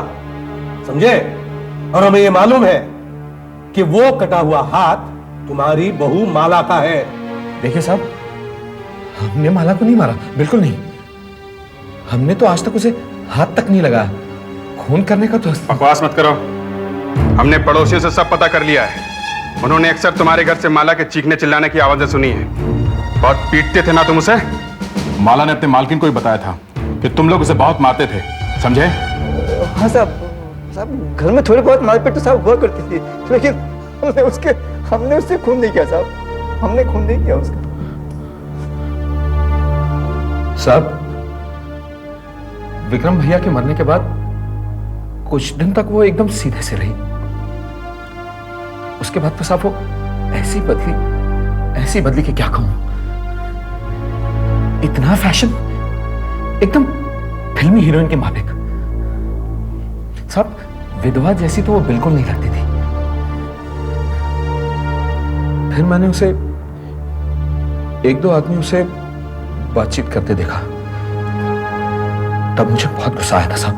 S4: समझे? और हमें ये मालूम है कि वो कटा हुआ हाथ तुम्हारी बहू माला का है।
S1: देखिए साहब, हमने माला को नहीं मारा, बिल्कुल नहीं। हमने तो आज तक उसे हाथ तक नहीं लगाया। खून करने का तो
S3: बकवास मत करो। हमने पड़ोसियों से सब पता कर लिया है। उन्होंने अक्सर तुम्हारे घर से माला के चीखने चिल्लाने की आवाजें सुनी है। बहुत पीटते थे ना तुम उसे?
S1: माला ने अपने मालकिन को ही बताया था
S3: कि तुम लोग उसे बहुत मारते थे, समझे?
S14: हाँ साहब, घर में थोड़ी बहुत मारपीट तो साहब हुआ करती थी, लेकिन हमने उससे खून नहीं किया साहब, हमने खून नहीं किया उसका।
S1: साहब, विक्रम भैया के मरने के बाद कुछ दिन तक वो एकदम सीधे से रही। उसके बाद तो साहब वो ऐसी बदली कि क्या कहूं। इतना फैशन, एकदम फिल्मी हीरोइन के माफिक। साहब, विधवा जैसी तो वो बिल्कुल नहीं लगती थी। फिर मैंने उसे, एक दो आदमी उसे बातचीत करते देखा, तब मुझे बहुत गुस्सा आया था साहब।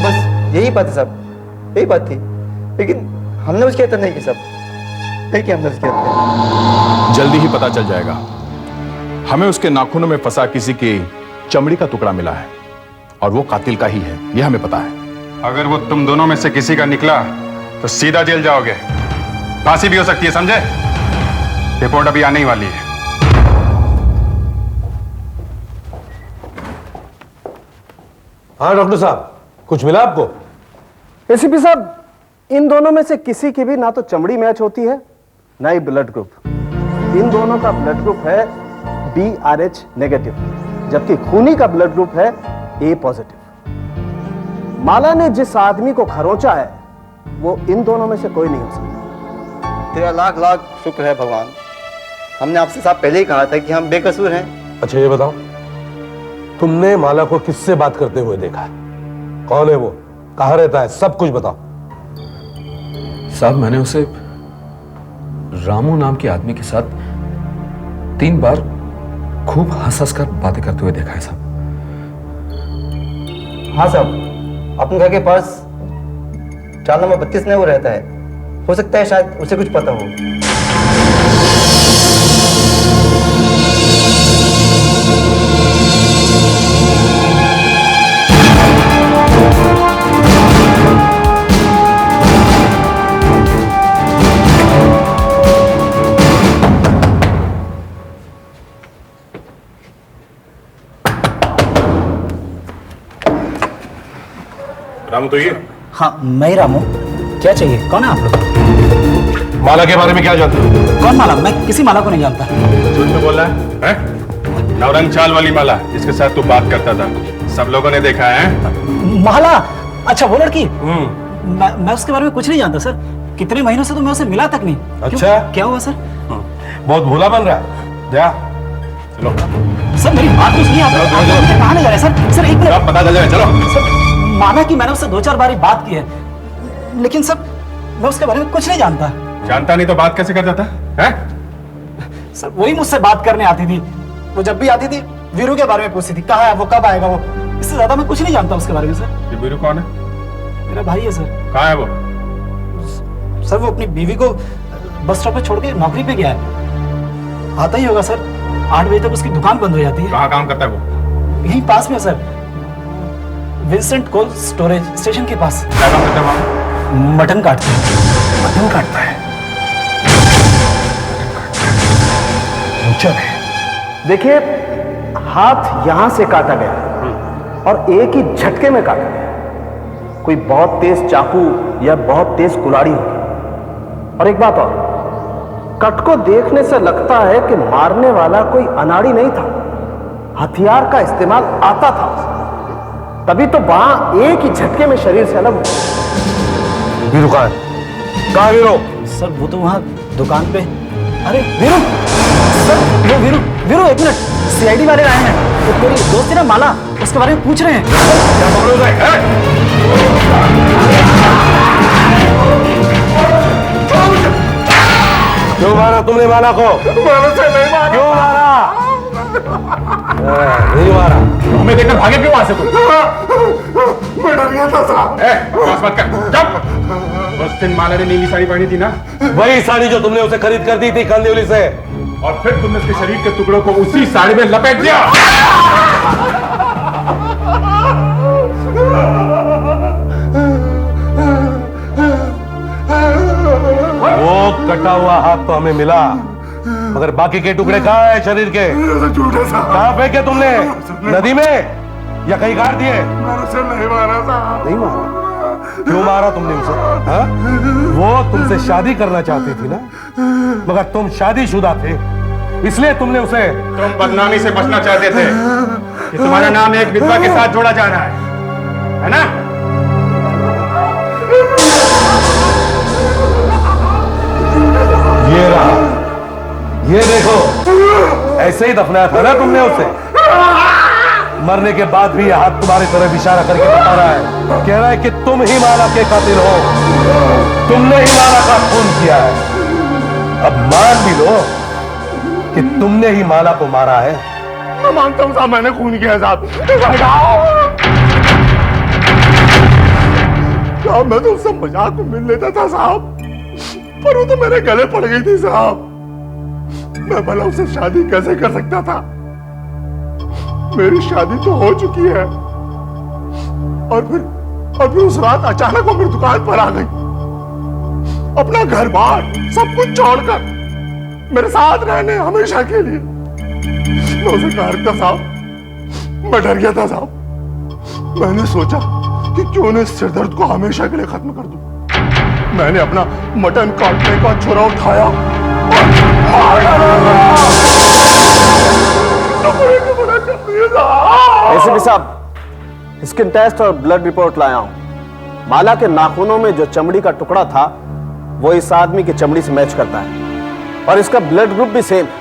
S14: बस यही बात है साहब, यही बात थी, लेकिन हमने उसकी हत्या नहीं की साहब, नहीं की हमने उसकी हत्या।
S3: जल्दी ही पता चल जाएगा। हमें उसके नाखूनों में फंसा किसी की चमड़ी का टुकड़ा मिला है और वो कातिल का ही है, यह हमें पता है। अगर वो तुम दोनों में से किसी का निकला तो सीधा जेल जाओगे, फांसी भी हो सकती है, समझे? रिपोर्ट अभी आने ही वाली है।
S4: हाँ डॉक्टर साहब, कुछ मिला आपको?
S2: एसीपी साहब, इन दोनों में से किसी की भी ना तो चमड़ी मैच होती है ना ही ब्लड ग्रुप। इन दोनों का ब्लड ग्रुप है BRH नेगेटिव, जबकि खूनी का ब्लड ग्रुप है A पॉजिटिव। माला ने जिस आदमी को खरोंचा है वो इन दोनों में से कोई नहीं हो सकता।
S14: तेरा लाख लाख शुक्र है भगवान, हमने आपसे साहब पहले ही कहा था कि हम बेकसूर हैं।
S4: अच्छा ये बताओ, तुमने माला को किससे बात करते हुए देखा है? कौन है वो, कहाँ रहता है, सब कुछ बताओ।
S1: साहब, मैंने उसे रामू नाम के आदमी के साथ 3 बार खूब हंस कर बातें करते हुए देखा है साहब।
S14: हाँ साहब, अपने घर के पास 4 नंबर 32 में वो रहता है, हो सकता है शायद उसे कुछ पता हो।
S3: रामू तो ये?
S7: हाँ मैं ही रामू। क्या चाहिए, कौन है आप लोग?
S4: माला के बारे में क्या जानते हो?
S7: कौन माला? मैं किसी माला को नहीं जानता।
S3: झूठ में बोल रहा है? नवरंग चाल वाली माला जिसके साथ तू बात करता था, सब लोगों ने देखा है।
S7: माला? अच्छा वो लड़की? मैं उसके बारे में कुछ नहीं जानता सर, कितने महीनों से तो मैं उसे मिला तक नहीं।
S4: अच्छा
S7: क्या हुआ सर?
S4: बहुत भोला बन रहा है। जा चलो
S7: सर, मेरी बात तो सुनिए। आप कहाँ ले जा रहे हैं सर? एक मिनट,
S3: पता चल जाए। चलो
S7: सर, माना कि मैंने उससे 2-4 बार बात की है, लेकिन सर मैं उसके बारे में कुछ नहीं जानता।
S3: जानता नहीं तो बात कैसे कर देता है?
S7: सर वही मुझसे बात करने आती थी, वो जब भी आती थी वीरू के बारे में पूछती थी, कहाँ है वो, कब आएगा वो। इससे ज्यादा मैं कुछ नहीं जानता उसके बारे में सर।
S3: ये वीरू कौन है?
S7: मेरा भाई है सर।
S3: कहाँ है वो?
S7: सर वो अपनी बीवी को बस स्टॉप पे छोड़ के नौकरी पे गया है। आता ही होगा सर, 8 बजे तक उसकी दुकान बंद हो जाती है।
S3: कहाँ काम करता है वो?
S7: यहीं पास में sir, Vincent cold storage station के पास।
S3: क्या काम करता है वहाँ?
S7: मटन काटता है।
S4: मटन काटता है?
S2: देखिए, हाथ यहां से काटा गया है और एक ही झटके में काटा गया है। कोई बहुत तेज चाकू या बहुत तेज कुल्हाड़ी होगी। और एक बात और, कट को देखने से लगता है कि मारने वाला कोई अनाड़ी नहीं था, हथियार का इस्तेमाल आता था, तभी तो वहां एक ही झटके में शरीर से अलग हुआ।
S4: वीरू कहाँ है? कहाँ वीरू?
S7: सर वो तो वहां दुकान पे। अरे वीरू, सर वो वीरू, एक मिनट, CID वाले आए हैं, तो तेरी दोस्त है ना माला, उसके बारे में पूछ रहे हैं।
S4: क्या पकड़ो है? क्यों मारा तुमने माला को? क्यों मारा? नहीं मारा।
S3: हमें देखकर भागे क्यों वहां से तुम? मैं डर गया था साहब। बकवास मत कर, चुप। उस दिन माला ने नीली साड़ी पहनी थी ना?
S4: वही साड़ी जो तुमने उसे खरीद कर दी थी कंदिवली से,
S3: और फिर तुमने उसके शरीर के टुकड़ों को उसी साड़ी में लपेट दिया।
S4: वो कटा हुआ हाथ तो हमें मिला, मगर बाकी के टुकड़े कहाँ है शरीर के? कहाँ फेंके तुमने? नदी में या कहीं गाड़ दिए?
S15: नहीं मारा साहब।
S4: नहीं मारा? क्यों मारा तुमने उसे? हाँ? वो तुमसे शादी करना चाहती थी ना, मगर तुम शादीशुदा थे, इसलिए तुमने उसे।
S3: तुम बदनामी से बचना चाहते थे कि तुम्हारा नाम एक विधवा के साथ जोड़ा जा रहा है ना?
S4: ये रहा, ये देखो, ऐसे ही दफनाया था ना तुमने उसे। मरने के बाद भी यह हाथ तुम्हारी तरफ इशारा करके बता रहा है, कह रहा है कि तुम ही माला के कातिल हो, तुमने ही माला का खून किया है। अब मान भी लो कि तुमने ही माला को मारा है।
S15: मैं मानता हूँ साहब, मैंने खून किया साहब। साहब मैं तो उससे मजाक में मिल लेता था साहब, पर वो तो मेरे गले पड़ गई थी साहब। मैं भला उससे शादी कैसे कर सकता था? मेरी शादी तो हो चुकी है, और फिर उस रात अचानक वो मेरी दुकान पर आ गई, अपना घर बार सब कुछ छोड़कर मेरे साथ रहने हमेशा के लिए। मैं उसे कहा था साहब, मैं डर गया था साहब। मैंने सोचा कि क्यों न इस सिरदर्द को हमेशा के लिए खत्म कर दूं। मैंने अपना मटन काटने का छुरा उठाया और
S2: एसीपी साहब, स्किन टेस्ट और ब्लड रिपोर्ट लाया हूं। माला के नाखूनों में जो चमड़ी का टुकड़ा था वो इस आदमी की चमड़ी से मैच करता है, और इसका ब्लड ग्रुप भी सेम है।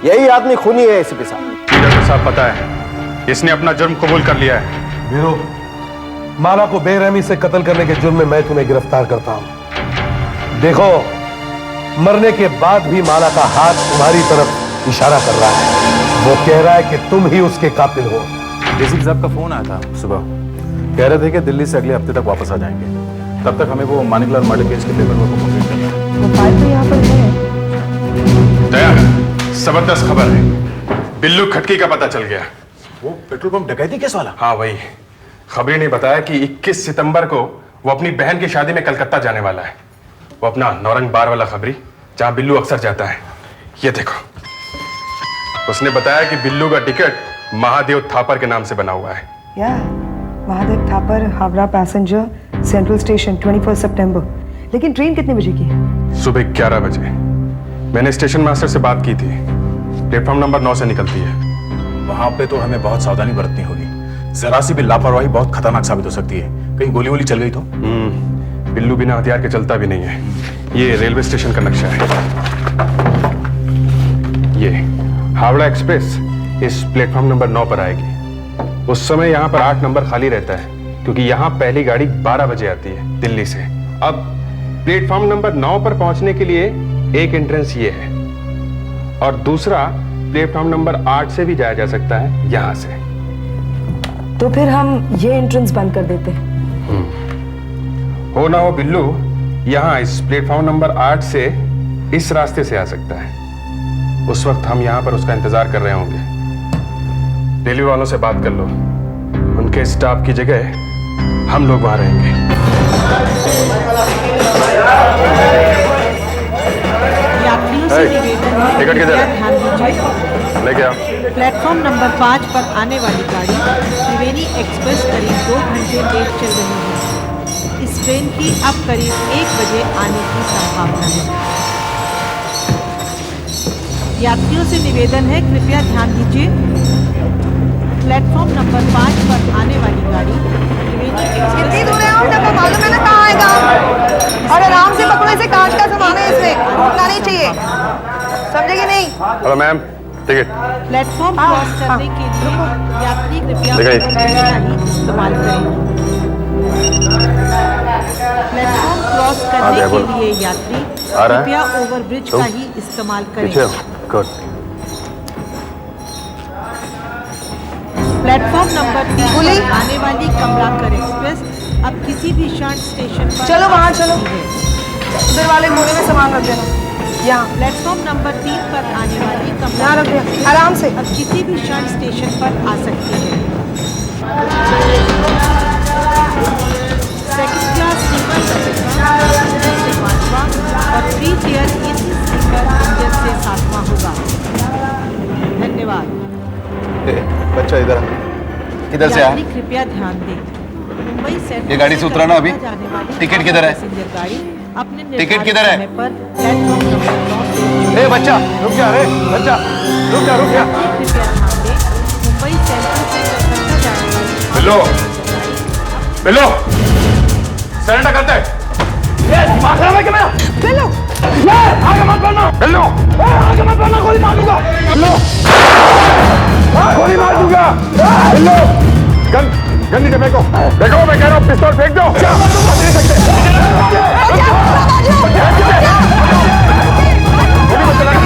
S2: यही आदमी खूनी है एसीपी साहब।
S3: डॉक्टर साहब पता है, इसने अपना जुर्म कबूल कर लिया है।
S4: वीरू, माला को बेरहमी से कत्ल करने के जुर्म में मैं तुम्हें गिरफ्तार करता हूं। देखो, मरने के बाद भी माला का हाथ तुम्हारी तरफ इशारा कर रहा है। वो कह रहा है कि तुम ही उसके कातिल हो।
S16: एसीपी साहब का फोन आया था सुबह, कह रहे थे कि दिल्ली से अगले हफ्ते तक वापस आ जाएंगे। तब तक हमें वो मानिकलाल मर्डर केस के पेपर वर्क को कंप्लीट करना है।
S6: गोपाल तो यहाँ पर है।
S3: दया, जबरदस्त खबर है, बिल्लू खटकी का पता चल गया।
S16: वो पेट्रोल पंप डकैती केस वाला?
S3: हाँ वही। खबरी ने बताया कि 21 सितंबर को वो अपनी बहन की शादी में कलकत्ता जाने वाला है। वो अपना नौरंग बार वाला खबरी, जहां बिल्लू अक्सर जाता है। ये देखो, उसने बताया कि बिल्लू का टिकट महादेव थापर के नाम से बना हुआ है।
S6: या Mahadev Thapar, Howrah passenger, central station, 21 सितंबर। लेकिन ट्रेन कितने बजे की है?
S3: सुबह 11 बजे। मैंने स्टेशन मास्टर से बात की थी, प्लेटफॉर्म नंबर 9 से निकलती है।
S16: वहां पे तो हमें बहुत सावधानी बरतनी होगी। जरा सी भी लापरवाही बहुत खतरनाक साबित हो सकती है। कहीं गोली वोली चल गई तो?
S3: बिल्लू बिना हथियार के चलता भी नहीं है। ये रेलवे स्टेशन का नक्शा है। ये हावड़ा एक्सप्रेस इस प्लेटफॉर्म नंबर 9 पर आएगी। उस समय यहाँ पर 8 नंबर खाली रहता है, क्योंकि यहाँ पहली गाड़ी 12 बजे आती है दिल्ली से। अब प्लेटफॉर्म नंबर 9 पर पहुंचने के लिए एक एंट्रेंस ये है, और दूसरा प्लेटफॉर्म नंबर 8 से भी जाया जा सकता है यहाँ से।
S6: तो फिर हम ये एंट्रेंस बंद कर देते हैं।
S3: हो ना हो बिल्लू यहाँ इस प्लेटफॉर्म नंबर 8 से इस रास्ते से आ सकता है। उस वक्त हम यहाँ पर उसका इंतजार कर रहे होंगे। रेलवे वालों से बात कर लो, उनके स्टाफ की जगह हम लोग वहां रहेंगे।
S17: यात्रियों से निवेदन है,
S3: टिकट किधर है?
S17: ध्यान दीजिए।
S3: लेके आओ।
S17: प्लेटफॉर्म नंबर 5 पर आने वाली गाड़ी त्रिवेणी एक्सप्रेस करीब 2 घंटे लेट चल रही है। इस ट्रेन की अब करीब 1 बजे आने की संभावना है। यात्रियों से निवेदन है, कृपया ध्यान दीजिए। प्लेटफॉर्म नंबर 5 पर आने वाली गाड़ी त्रिवेणी एक्सप्रेस।
S6: कितनी दूर है आप? तक मालूम है ना कहाँ आएगा। और आराम से पकड़ो, इसे कांच का सामान है, इसमें रुकना नहीं चाहिए, समझे कि नहीं?
S3: Hello ma'am, ticket.
S17: Platform cross करने के लिए यात्री कृपया ओवरब्रिज का ही इस्तेमाल करें। प्लेटफॉर्म क्रॉस करने के लिए यात्री कृपया ओवरब्रिज का ही इस्तेमाल करें। प्लेटफॉर्म नंबर 3 पर आने वाली कमलाकर एक्सप्रेस अब किसी भी क्षण स्टेशन पर
S6: चलो बाहर चलो, उधर वाले कोने में सामान रख देना। यहाँ
S17: प्लेटफॉर्म नंबर 3 पर आने वाली
S6: यहाँ रख दे आराम से।
S17: अब किसी भी क्षण स्टेशन पर आ सकती है। सेकंड क्लास स्लीपर से 5वां और 3 टियर एसी स्लीपर इंजन से 7वां
S16: मिस्टर इधर किधर से
S17: यात्री
S16: आया?
S17: कृपया ध्यान दें। मुंबई सेंट्रल
S16: ये गाड़ी से उतरा ना अभी?
S17: जाने वाली
S16: टिकट किधर है?
S17: पैसेंजर गाड़ी अपने
S16: टिकट
S17: निर्धारित
S16: किधर है?
S17: समय पर प्लेटफॉर्म नंबर 9 से
S16: ए बच्चा रुक जा रे बच्चा रुक जा
S17: कृपया ध्यान दें। मुंबई सेंट्रल से कलकत्ता जाने वाली
S3: बिल्लो बिल्लो सरेंडर करते
S15: ये दिमाग खराब है क्या मेरा?
S6: बिल्लो
S15: ये आगे मत बढ़ना
S3: बिल्लो
S15: आगे मत बढ़ना गोली मार दूंगा बिल्लो गोली मार दूंगा
S3: बिल्लो गन गन नीचे फेंको देखो मैं कह रहा हूँ पिस्तौल फेंक दो
S15: दे सकते
S3: गोली मत चलाना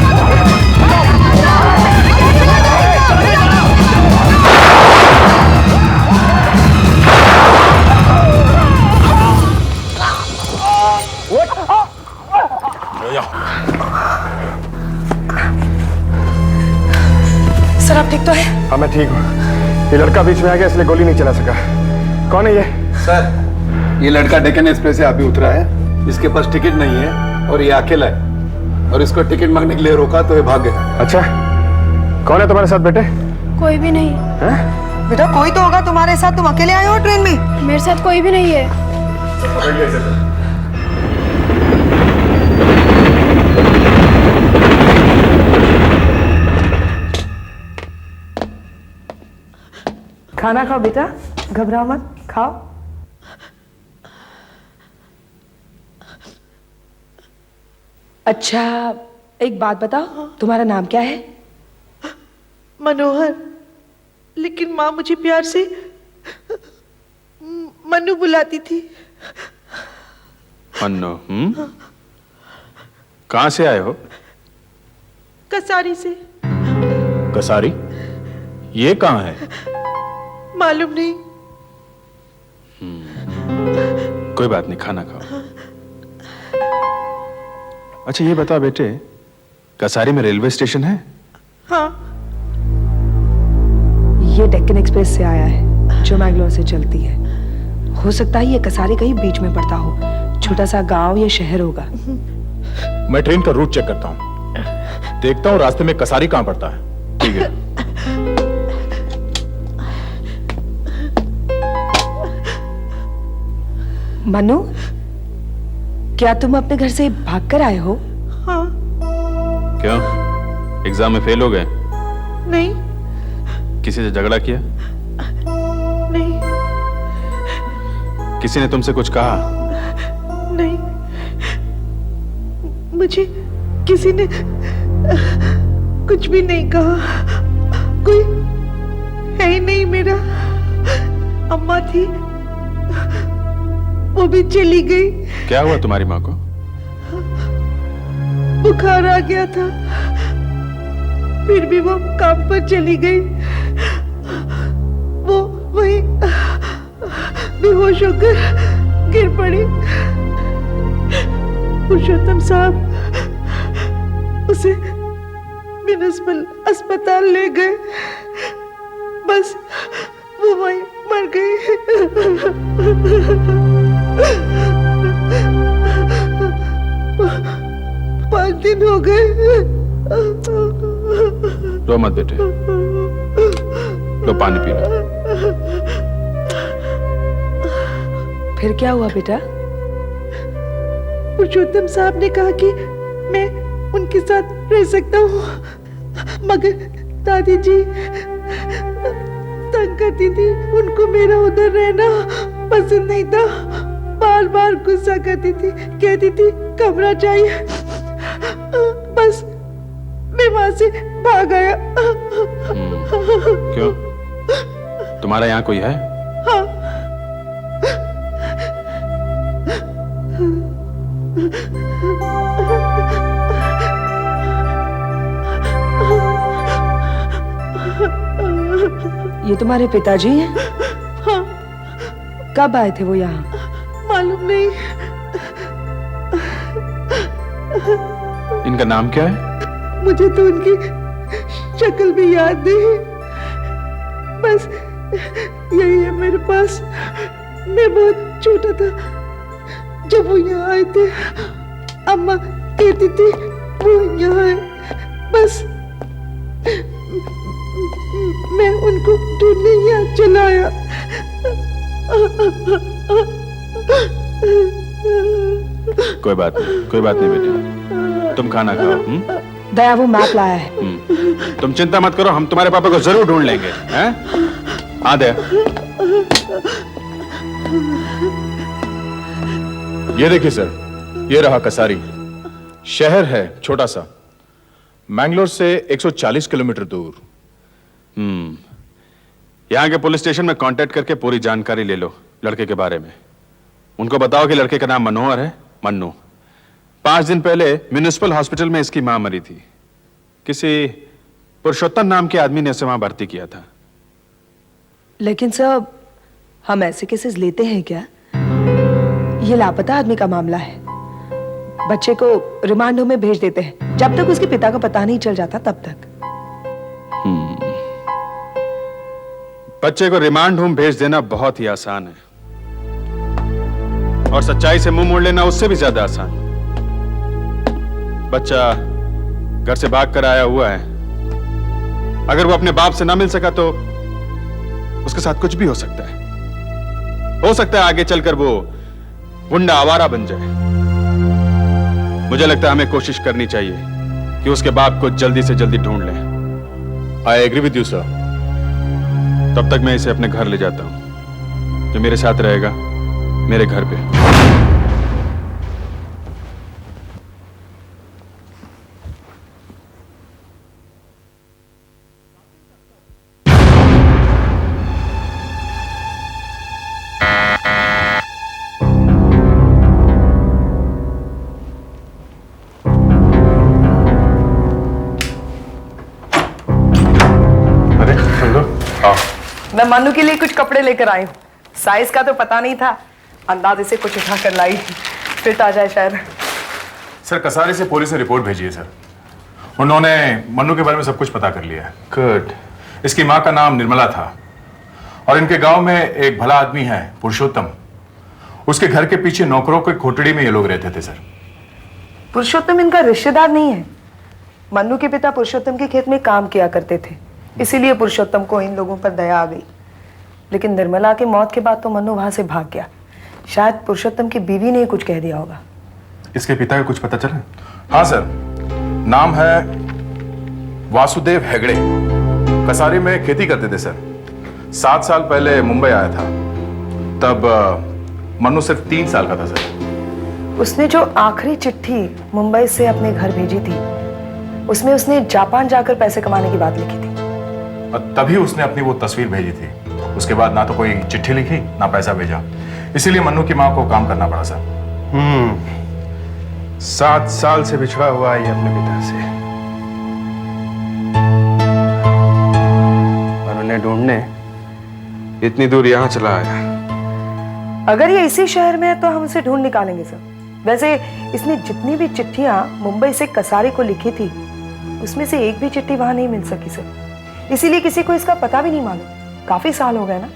S6: सर आप ठीक तो है?
S15: हाँ मैं ठीक हूँ ये लड़का बीच में आ गया इसलिए गोली नहीं चला सका कौन है ये?
S16: सर ये लड़का डेक्कन एक्सप्रेस से अभी उतरा है इसके पास टिकट नहीं है और ये अकेला है और इसको टिकट मांगने के लिए रोका तो ये भाग गया।
S15: अच्छा कौन है तुम्हारे साथ बेटे?
S18: कोई भी नहीं।
S6: बेटा कोई तो होगा तुम्हारे साथ, तुम अकेले आए हो ट्रेन में?
S18: मेरे साथ कोई भी नहीं है।
S6: खाना खाओ बेटा, घबराओ मत, खाओ। अच्छा एक बात बताओ, तुम्हारा नाम क्या है?
S17: मनोहर, लेकिन माँ मुझे प्यार से मनु बुलाती थी।
S3: मन्नो कहाँ से आए हो?
S17: कसारी से।
S16: कसारी ये कहाँ है?
S17: मालूम नहीं।
S3: कोई बात नहीं खाना खाओ। अच्छा ये बता बेटे कसारी में रेलवे स्टेशन है?
S17: हाँ।
S6: ये डेक्कन एक्सप्रेस से आया है जो मैंगलोर से चलती है। हो सकता है ये कसारी कहीं बीच में पड़ता हो, छोटा सा गांव या शहर होगा।
S16: मैं ट्रेन का रूट चेक करता हूँ, देखता हूँ रास्ते में कसारी कहाँ पड़ता है।
S3: ठीक है।
S6: मनु, क्या तुम अपने घर से भागकर आए हो?
S17: हाँ।
S3: क्यों एग्जाम में फेल हो गए?
S17: नहीं।
S3: किसी से झगड़ा किया?
S17: नहीं।
S3: किसी ने तुमसे कुछ कहा?
S17: नहीं। मुझे किसी ने कुछ भी नहीं कहा। कोई है ही नहीं मेरा। अम्मा थी, वो भी चली गई।
S3: क्या हुआ तुम्हारी माँ को?
S17: बुखार आ गया था, फिर भी वो काम पर चली गई। वो वहीं बेहोश होकर गिर पड़ी। पुरुषोत्तम साहब उसे म्युनिसिपल अस्पताल ले गए, बस वो वहीं मर गई। 5 दिन हो गए।
S3: रो मत बेटे, लो पानी पी लो।
S6: फिर क्या हुआ बेटा?
S17: पुरुषोत्तम साहब ने कहा कि मैं उनके साथ रह सकता हूँ, मगर दादी जी तंग करती थी। उनको मेरा उधर रहना पसंद नहीं था। बार बार गुस्सा करती थी, कहती थी कमरा चाहिए। बस मैं वहां से भाग आया।
S3: क्यों? तुम्हारा यहाँ कोई है?
S17: हाँ।
S6: ये तुम्हारे पिताजी हैं?
S17: हाँ।
S6: कब आए थे वो यहाँ?
S17: मालूम नहीं।
S3: इनका नाम क्या है?
S17: मुझे तो उनकी शक्ल भी याद नहीं, बस यही है मेरे पास। मैं बहुत छोटा था जब वो यहाँ आए थे। अम्मा कहती थी वो यहाँ है, बस मैं उनको
S3: कोई बात नहीं बेटे, तुम खाना खाओ।
S17: दया वो मैप लाया है।
S3: तुम चिंता मत करो, हम तुम्हारे पापा को जरूर ढूंढ लेंगे। हैं? हाँ दया, ये देखिए सर, ये रहा कसारी। शहर है छोटा सा, मैंगलोर से 140 किलोमीटर दूर। यहां के पुलिस स्टेशन में कांटेक्ट करके पूरी जानकारी ले लो लड़के के बारे में। उनको बताओ कि लड़के का नाम मनोहर है, मन्नू। 5 दिन पहले म्युनिसिपल हॉस्पिटल में इसकी मां मरी थी। किसी पुरुषोत्तम नाम के आदमी ने उसे वहां भर्ती किया था।
S17: लेकिन सर, हम ऐसे केसेस लेते हैं क्या? ये लापता आदमी का मामला है। बच्चे को रिमांड होम में भेज देते हैं, जब तक उसके पिता का पता नहीं चल जाता तब तक।
S3: बच्चे को रिमांड होम भेज देना बहुत ही आसान है, और सच्चाई से मुंह मोड़ लेना उससे भी ज्यादा आसान। बच्चा घर से भाग कर आया हुआ है। अगर वो अपने बाप से ना मिल सका तो उसके साथ कुछ भी हो सकता है। हो सकता है आगे चलकर वो गुंडा आवारा बन जाए। मुझे लगता है हमें कोशिश करनी चाहिए कि उसके बाप को जल्दी से जल्दी ढूंढ लें। I agree with you sir. तब तक मैं इसे अपने घर ले जाता हूं, जो मेरे साथ रहेगा मेरे घर पे।
S17: मैं मन्नू के लिए कुछ कपड़े लेकर आई हूँ। साइज का तो पता नहीं था, अंदाजे से कुछ उठा कर लाई। फिट आ जाए शायद।
S19: सर, कसारी से पुलिस ने रिपोर्ट भेजी है सर। उन्होंने मन्नू के बारे में सब कुछ पता कर लिया है। गुड। इसकी माँ का नाम निर्मला था, और इनके गांव में एक भला आदमी है पुरुषोत्तम। उसके घर के पीछे नौकरों के खोटड़ी में ये लोग रहते थे सर।
S17: पुरुषोत्तम इनका रिश्तेदार नहीं है। मन्नू के पिता पुरुषोत्तम के खेत में काम किया करते थे, इसीलिए पुरुषोत्तम को इन लोगों पर दया आ गई। लेकिन निर्मला की मौत के बाद तो मन्नू वहां से भाग गया। शायद पुरुषोत्तम की बीवी ने कुछ कह दिया होगा।
S19: इसके पिता का कुछ पता चला? हाँ सर, नाम है वासुदेव हेगड़े। कसारी में खेती करते थे सर। 7 साल पहले मुंबई आया था, तब मन्नू सिर्फ 3 साल का था सर।
S17: उसने जो आखिरी चिट्ठी मुंबई से अपने घर भेजी थी, उसमें उसने जापान जाकर पैसे कमाने की बात लिखी थी।
S19: और तभी उसने अपनी वो तस्वीर भेजी थी। उसके बाद ना तो कोई चिट्ठी लिखी ना पैसा भेजा। इसीलिए मन्नू की माँ को काम करना पड़ा सर।
S3: 7 साल से बिछड़ा हुआ है ये अपने पिता से, और उन्हें ढूंढने इतनी दूर यहाँ चला आया।
S17: अगर ये इसी शहर में है तो हम उसे ढूंढ निकालेंगे सर। वैसे इसने जितनी भी चिट्ठियां मुंबई से कसारी को लिखी थी, उसमें से एक भी चिट्ठी वहां नहीं मिल सकी सर। इसीलिए किसी को इसका पता भी नहीं मालूम। काफी साल हो गए ना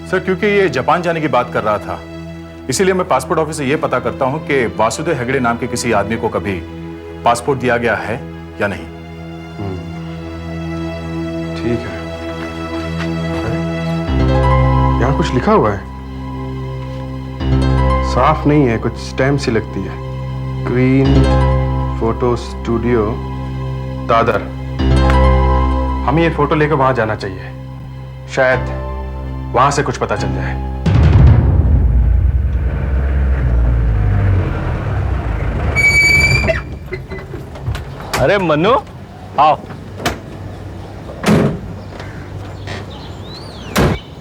S19: सर। क्योंकि ये जापान जाने की बात कर रहा था, इसीलिए मैं पासपोर्ट ऑफिस से ये पता करता हूं कि वासुदेव हेगड़े नाम के किसी आदमी को कभी पासपोर्ट दिया गया है या नहीं।
S3: ठीक है। यहाँ कुछ लिखा हुआ है, साफ नहीं है, कुछ स्टैम्प सी लगती है। Green photo studio, Dadar. हमें ये फोटो लेकर वहां जाना चाहिए, शायद वहां से कुछ पता चल जाए।
S9: अरे मन्नू, आओ।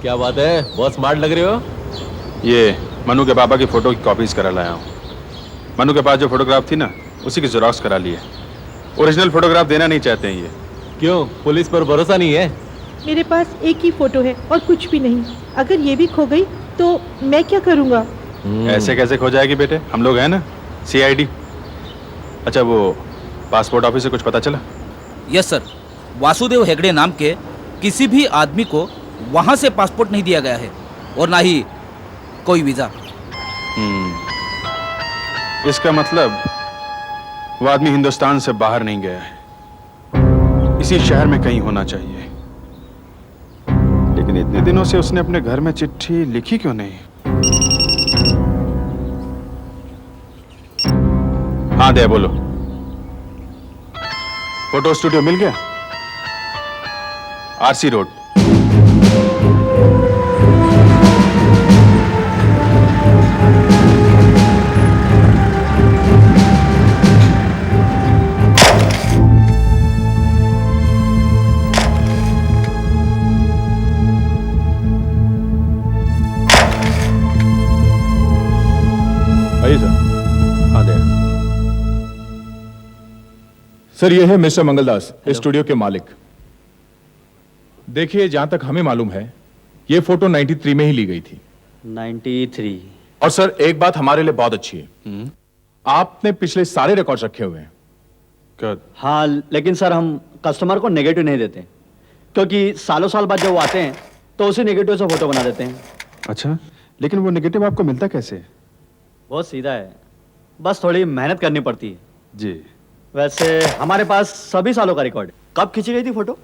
S9: क्या बात है, बहुत स्मार्ट लग रहे हो।
S3: ये मन्नू के पापा की फोटो की कॉपीज करा लाया हूँ। मन्नू के पास जो फोटोग्राफ थी ना, उसी की जेरॉक्स करा ली है। ओरिजिनल फोटोग्राफ देना नहीं चाहते हैं ये।
S9: क्यों, पुलिस पर भरोसा नहीं है?
S12: मेरे पास एक ही फोटो है और कुछ भी नहीं। अगर ये भी खो गई तो मैं क्या करूँगा?
S3: ऐसे कैसे खो जाएगी बेटे, हम लोग हैं ना, CID। अच्छा, वो पासपोर्ट ऑफिस से कुछ पता चला?
S13: यस सर, वासुदेव हेगड़े नाम के किसी भी आदमी को वहां से पासपोर्ट नहीं दिया गया है, और ना ही कोई वीजा।
S3: इसका मतलब वो आदमी हिंदुस्तान से बाहर नहीं गया है, इसी शहर में कहीं होना चाहिए। लेकिन इतने दिनों से उसने अपने घर में चिट्ठी लिखी क्यों नहीं? हाँ दे बोलो। फोटो स्टूडियो मिल गया? RC road.
S19: आइए सर। हाँ दे। सर ये है मिस्टर मंगलदास, इस स्टूडियो के मालिक। देखिए जहां तक हमें मालूम है ये फोटो 93 में ही ली गई थी।
S5: 93।
S19: और सर एक बात हमारे लिए बहुत अच्छी है, आपने पिछले सारे रिकॉर्ड्स रखे हुए हैं।
S5: हाँ लेकिन सर हम कस्टमर को नेगेटिव नहीं देते, क्योंकि सालों साल बाद जब वो आते हैं तो उसी नेगेटिव से फोटो बना देते हैं।
S3: अच्छा, लेकिन वो नेगेटिव आपको मिलता कैसे?
S5: बहुत सीधा है, बस थोड़ी मेहनत करनी पड़ती है
S3: जी।
S5: वैसे हमारे पास सभी सालों का रिकॉर्ड है। कब खींची गई थी फोटो?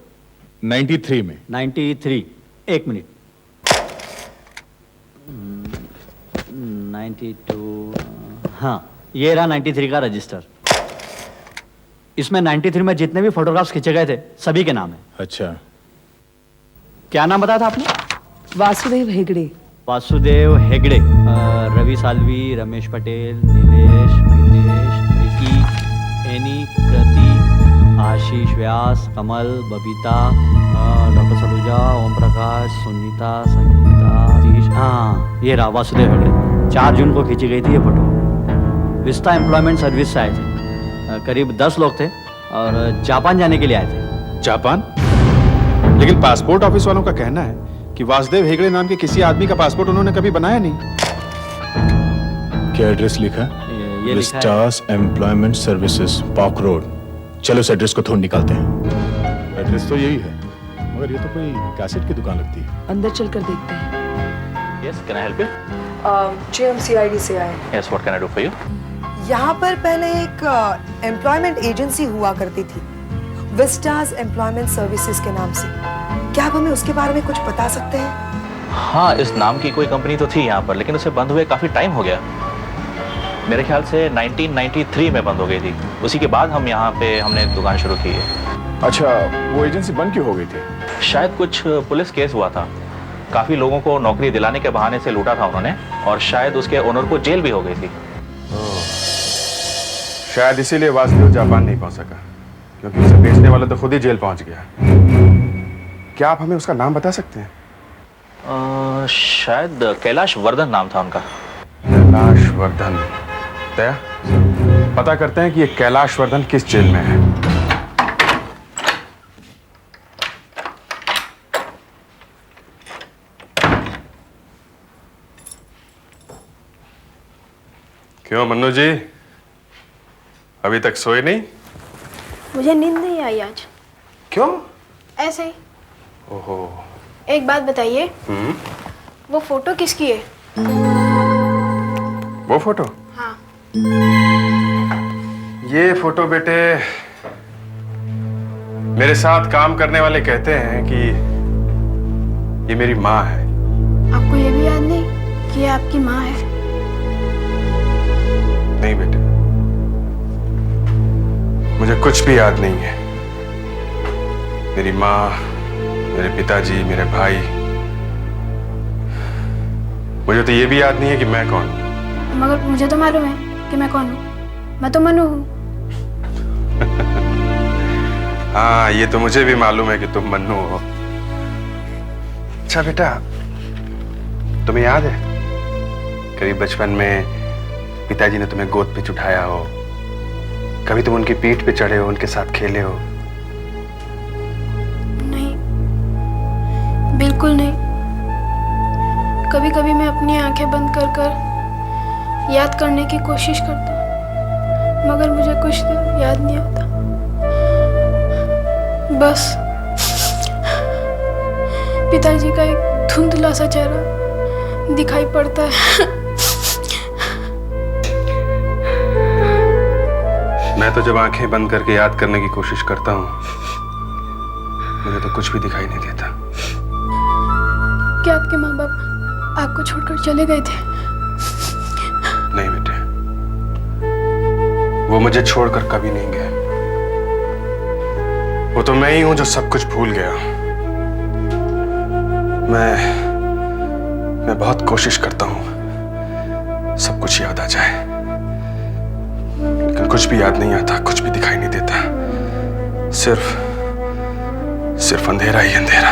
S19: 93 में।
S5: 93। एक मिनट। 92। हाँ ये रहा 93 का रजिस्टर। इसमें 93 में जितने भी फोटोग्राफ्स खींचे गए थे सभी के नाम है।
S19: अच्छा,
S5: क्या नाम बताया था आपने?
S17: वासुदेव हेगड़े।
S5: वासुदेव हेगड़े। रवि सालवी, रमेश पटेल, नीलेश, मितेश, रिकी, एनी, कृति, आशीष व्यास, कमल, बबीता, डॉक्टर सलूजा, ओम प्रकाश, सुनीता, संगीता, आशीष। हाँ ये रहा वासुदेव हेगड़े। 4 जून को खींची गई थी ये फोटो। विस्ता एम्प्लॉयमेंट सर्विस से आए थे। करीब 10 लोग थे और जापान जाने के लिए आए थे।
S3: जापान? लेकिन पासपोर्ट ऑफिस वालों का कहना है कि वासुदेव हेगड़े नाम के किसी आदमी का पासपोर्ट उन्होंने कभी बनाया नहीं।
S19: क्या एड्रेस लिखा?
S5: ये
S19: Vistas employment services, park road. चलो इस एड्रेस को थोड़ा निकालते हैं। एड्रेस तो यही है, मगर ये तो कोई कैसेट की दुकान लगती है।
S17: अंदर चलकर देखते हैं।
S9: Yes, can I help you?
S17: जी हम CID से आए।
S9: Yes, what can I do for you?
S17: यहाँ पर पहले एक एम्प्लॉयमेंट एजेंसी हुआ करती थी, विस्टास एम्प्लॉयमेंट सर्विसेज के नाम से। क्या आप हमें उसके बारे में कुछ बता सकते हैं?
S9: हाँ, इस नाम की कोई कंपनी तो थी यहाँ पर, लेकिन उसे बंद हुए काफी टाइम हो गया। मेरे ख्याल से 1993 में बंद हो गई थी। उसी के बाद हम यहाँ पे हमने दुकान शुरू की है।
S19: अच्छा, वो एजेंसी बंद क्यों हो गई थी?
S9: शायद कुछ पुलिस केस हुआ था। काफी लोगों को नौकरी दिलाने के बहाने से लूटा था उन्होंने, और शायद उसके ओनर को जेल भी हो गई थी।
S3: शायद इसीलिए वासुदेव जापान नहीं पहुंच सका, क्योंकि उसे बेचने वाला तो खुद ही जेल पहुंच गया। क्या आप हमें उसका नाम बता सकते हैं?
S9: शायद कैलाश वर्धन नाम था उनका।
S3: कैलाश वर्धन। दया, पता करते हैं कि ये कैलाश वर्धन किस जेल में है। क्यों मन्नू जी, अभी तक सोए नहीं?
S18: मुझे नींद नहीं आई आज।
S3: क्यों?
S18: ऐसे ही।
S3: ओहो।
S18: एक बात बताइए, वो फोटो किसकी है?
S3: वो फोटो?
S18: हाँ।
S3: ये फोटो बेटे, मेरे साथ काम करने वाले कहते हैं कि ये मेरी माँ है।
S18: आपको ये भी याद नहीं कि ये आपकी माँ है?
S3: नहीं बेटे, मुझे कुछ भी याद नहीं है। मेरी माँ, मेरे पिताजी, मेरे भाई, मुझे तो ये भी याद नहीं है कि मैं कौन हूं।
S18: मगर मुझे तो मालूम है कि मैं कौन हूँ। मैं तो मनु हूँ।
S3: हाँ, ये तो मुझे भी मालूम है कि तुम मन्नू हो। अच्छा बेटा, तुम्हें याद है कभी बचपन में पिताजी ने तुम्हें गोद पे उठाया हो, कभी तुम उनकी पीठ पे चढ़े हो, उनके साथ खेले हो?
S18: नहीं, बिल्कुल नहीं। कभी कभी मैं अपनी आंखें बंद कर कर याद करने की कोशिश करता हूँ, मगर मुझे कुछ तो याद नहीं आता। बस पिताजी का एक धुंधला सा चेहरा दिखाई पड़ता है।
S3: मैं तो जब आंखें बंद करके याद करने की कोशिश करता हूँ, मुझे तो कुछ भी दिखाई नहीं देता।
S18: क्या आपके माँ बाप आपको छोड़कर चले गए थे?
S3: नहीं बेटे, वो मुझे छोड़कर कभी नहीं गए। वो तो मैं ही हूं जो सब कुछ भूल गया। मैं बहुत कोशिश करता हूं सब कुछ याद आ जाए, लेकिन कुछ भी याद नहीं आता, कुछ भी दिखाई नहीं देता, सिर्फ अंधेरा ही अंधेरा।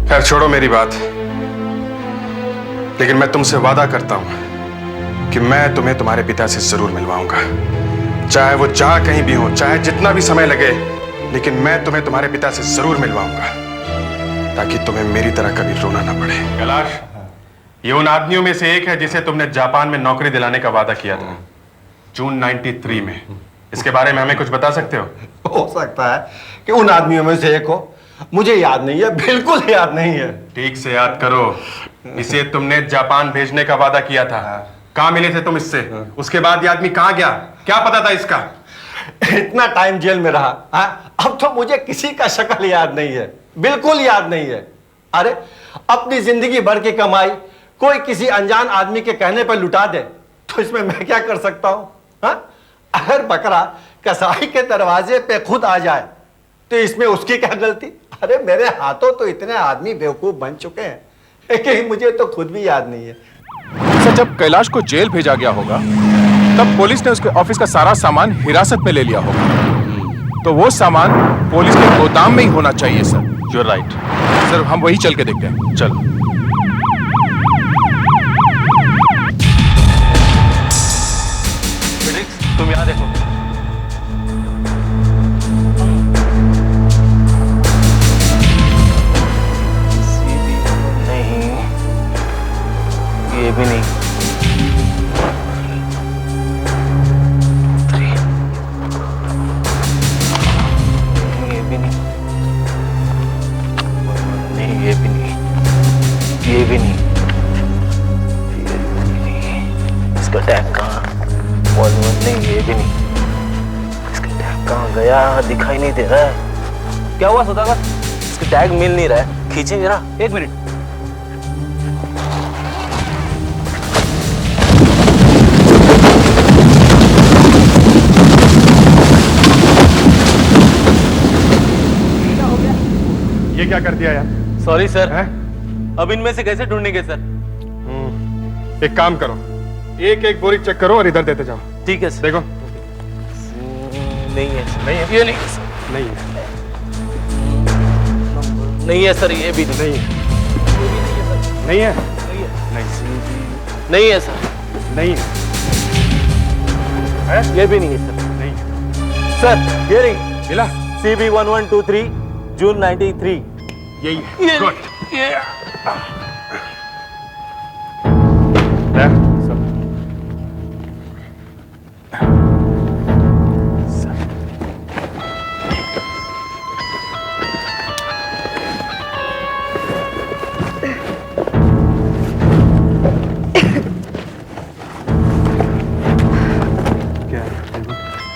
S3: खैर छोड़ो मेरी बात, लेकिन मैं तुमसे वादा करता हूं कि मैं तुम्हें तुम्हारे पिता से जरूर मिलवाऊंगा, चाहे वो जहां कहीं भी हो, चाहे जितना भी समय लगे, लेकिन मैं तुम्हें तुम्हारे पिता से जरूर मिलवाऊंगा, ताकि तुम्हें मेरी तरह कभी रोना ना पड़े। कैलाश, ये उन आदमियों में से एक है जिसे तुमने जापान में नौकरी दिलाने का वादा किया था जून 93 में। इसके बारे में हमें कुछ बता सकते हो
S11: सकता है कि उन आदमियों में से एक हो, मुझे याद नहीं है, बिल्कुल याद नहीं है।
S3: ठीक से याद करो। इसे तुमने जापान भेजने का वादा किया था। कहां मिले थे तुम इससे? उसके बाद ये आदमी कहां गया? क्या पता था इसका?
S11: इतना टाइम जेल में रहा, अब तो मुझे किसी का शक्ल याद नहीं है, बिल्कुल याद नहीं है। अरे अपनी जिंदगी भर की कमाई कोई किसी अनजान आदमी के कहने पर लुटा दे तो इसमें मैं क्या कर सकता हूं? अगर बकरा कसाई के दरवाजे पे खुद आ जाए तो इसमें उसकी क्या गलती? अरे मेरे हाथों तो इतने आदमी बेवकूफ बन चुके हैं कि मुझे तो खुद भी याद नहीं है।
S19: सर, जब कैलाश को जेल भेजा गया होगा तब पुलिस ने उसके ऑफिस का सारा सामान हिरासत में ले लिया होगा, तो वो सामान पुलिस के गोदाम में ही होना चाहिए sir.
S9: You are right
S19: sir, हम वही चल के देखते हैं। चल।
S9: तुम यहाँ देखो। नहीं, ये भी नहीं। ये भी नहीं। नहीं, ये भी नहीं। ये भी नहीं। ये भी नहीं। इसका टैग कहाँ? नहीं, ये भी नहीं। इसका टैग कहाँ गया? दिखाई नहीं दे रहा है। क्या हुआ सौदागर? इसका टैग मिल नहीं रहा है, खींचे जरा। एक मिनट।
S3: ये क्या कर दिया यार?
S9: Sorry sir. अब इनमें से कैसे ढूंढेंगे सर?
S3: एक काम करो, एक एक बोरी चेक करो और इधर देते जाओ।
S9: ठीक है सर।
S3: देखो।
S9: नहीं है सर। नहीं है। ये नहीं है सर।
S3: नहीं है।
S9: नहीं है सर, ये भी नहीं है।
S3: नहीं है।
S9: नहीं है सर।
S3: नहीं
S9: है। ये भी नहीं है सर।
S3: नहीं
S9: सर, ये नहीं
S3: मिला।
S9: CB 1123 जून 93।
S3: यही
S9: है।
S3: गुड।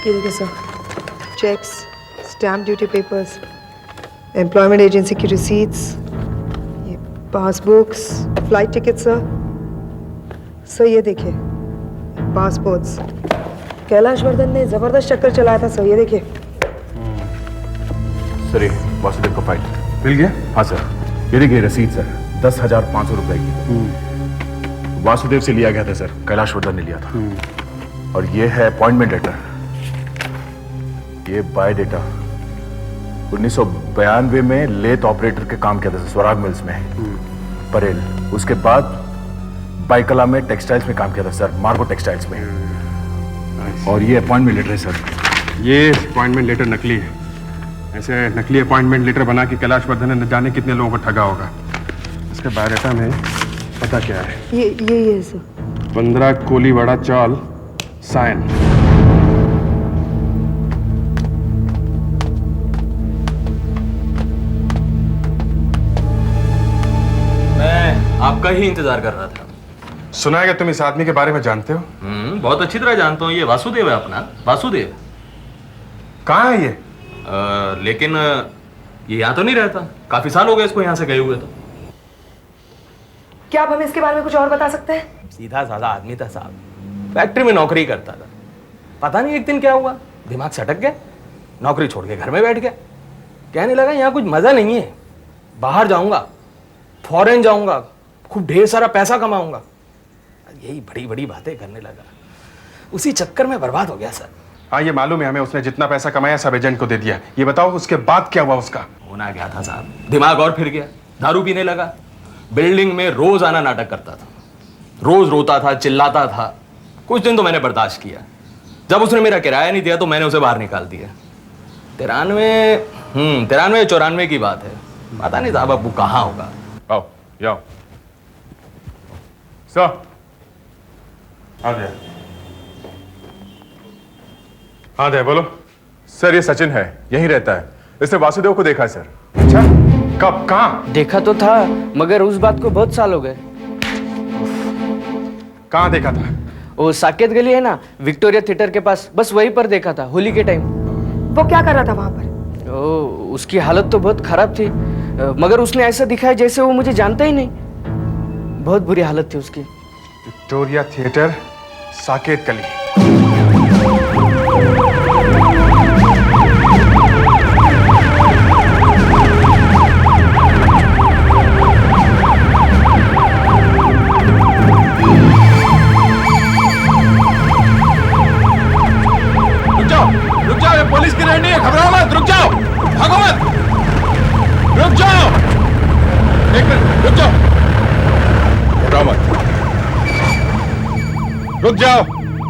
S17: ये देखिए sir, cheques, stamp duty papers, employment agency की रिसीट्स, ये पासबुक्स, फ्लाइट टिकट सर ये देखिए, पासपोर्ट्स। कैलाश वर्धन ने जबरदस्त चक्कर चलाया था सर, ये देखिए।
S19: सर, ये वासुदेव का फाइल मिल गया? हाँ सर, ये देखिए रसीद सर, 10,500 रुपए की। वासुदेव से लिया गया था सर, कैलाश वर्धन ने लिया था। और ये है अपॉइंटमेंट लेटर, ये बायोडेटा। 1992 में लेथ ऑपरेटर के काम किया था स्वराग मिल्स में, परेल। उसके बाद बाइकला में टेक्सटाइल्स में काम किया था सर, मार्गो टेक्सटाइल्स में। और ये अपॉइंटमेंट लेटर है सर।
S3: ये अपॉइंटमेंट लेटर नकली है। ऐसे नकली अपॉइंटमेंट लेटर बना के कैलाश वर्धन ने न जाने कितने लोगों को ठगा होगा। इसके बायोडाटा में पता क्या है?
S17: ये सर।
S3: 15 कोलीवाड़ा चाल, साइन।
S9: आपका ही इंतजार कर रहा था।
S3: सुना है कि तुम इस आदमी के बारे में जानते हो?
S9: बहुत अच्छी तरह जानता हूँ। ये वासुदेव है अपना, वासुदेव।
S3: कहाँ है ये?
S9: लेकिन ये यहाँ तो नहीं रहता, काफी साल हो गए इसको यहाँ से गए हुए। तो
S20: क्या आप हमें इसके बारे में कुछ और बता सकते हैं?
S9: सीधा साधा आदमी था साहब, फैक्ट्री में नौकरी करता था। पता नहीं एक दिन क्या हुआ, दिमाग सटक गया, नौकरी छोड़ के घर में बैठ गया। कहने लगा यहाँ कुछ मजा नहीं है, बाहर जाऊंगा, फॉरेन जाऊंगा, खूब ढेर सारा पैसा कमाऊंगा। यही बड़ी बड़ी बातें करने लगा, उसी चक्कर में बर्बाद हो गया सर।
S3: हाँ ये मालूम है हमें, उसने जितना पैसा कमाया सब एजेंट को दे दिया। ये बताओ उसके बाद क्या हुआ उसका?
S9: होना क्या था साहब, दिमाग और फिर गया, दारू पीने लगा, बिल्डिंग में रोज आना नाटक करता था, रोज रोता था, चिल्लाता था। कुछ दिन तो मैंने बर्दाश्त किया, जब उसने मेरा किराया नहीं दिया तो मैंने उसे बाहर निकाल दिया। 93-94 की बात है, पता नहीं साहब अब वो कहाँ होगा।
S3: आओ जाओ सर, हाँ दे, हाँ दे, बोलो सर। ये सचिन है, यहीं रहता है, इसने वासुदेव को देखा है सर। अच्छा कब, कहाँ?
S21: देखा तो था मगर उस बात को बहुत साल हो गए।
S3: कहाँ देखा था?
S21: वो साकेत गली है ना, विक्टोरिया थिएटर के पास, बस वहीं पर देखा था होली के टाइम।
S20: वो क्या कर रहा था वहां पर?
S21: उसकी हालत तो बहुत खराब थी, मगर उसने ऐसा दिखाया जैसे वो मुझे जानता ही नहीं। बहुत बुरी हालत थी उसकी।
S3: विक्टोरिया थिएटर, साकेत गली।
S19: रुक जाओ, ये पुलिस की रेड नहीं है, घबराओ मत, रुक जाओ, भागो मत, रुक जाओ, एक मिनट रुक जाओ, घबराओ मत, रुक जाओ,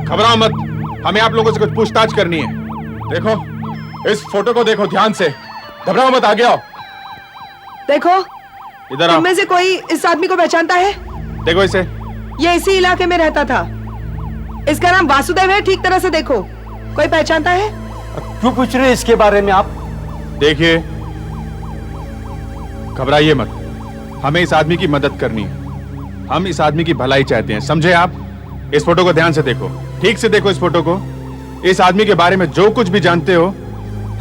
S19: घबराओ मत, हमें आप लोगों से कुछ पूछताछ करनी है। देखो इस फोटो को देखो ध्यान से, घबराओ मत, आगे आओ।
S20: देखो
S3: इधर आओ।
S20: इनमें से कोई इस आदमी को पहचानता है?
S3: देखो इसे।
S20: ये इसी इलाके में रहता था, इसका नाम वासुदेव है, ठीक तरह से देखो, कोई पहचानता है?
S2: क्यों पूछ रहे हैं इसके बारे में आप?
S3: देखिए घबराइए मत, हमें इस आदमी की मदद करनी है, हम इस आदमी की भलाई चाहते हैं, समझे आप? इस फोटो को ध्यान से देखो, ठीक से देखो इस फोटो को। इस आदमी के बारे में जो कुछ भी जानते हो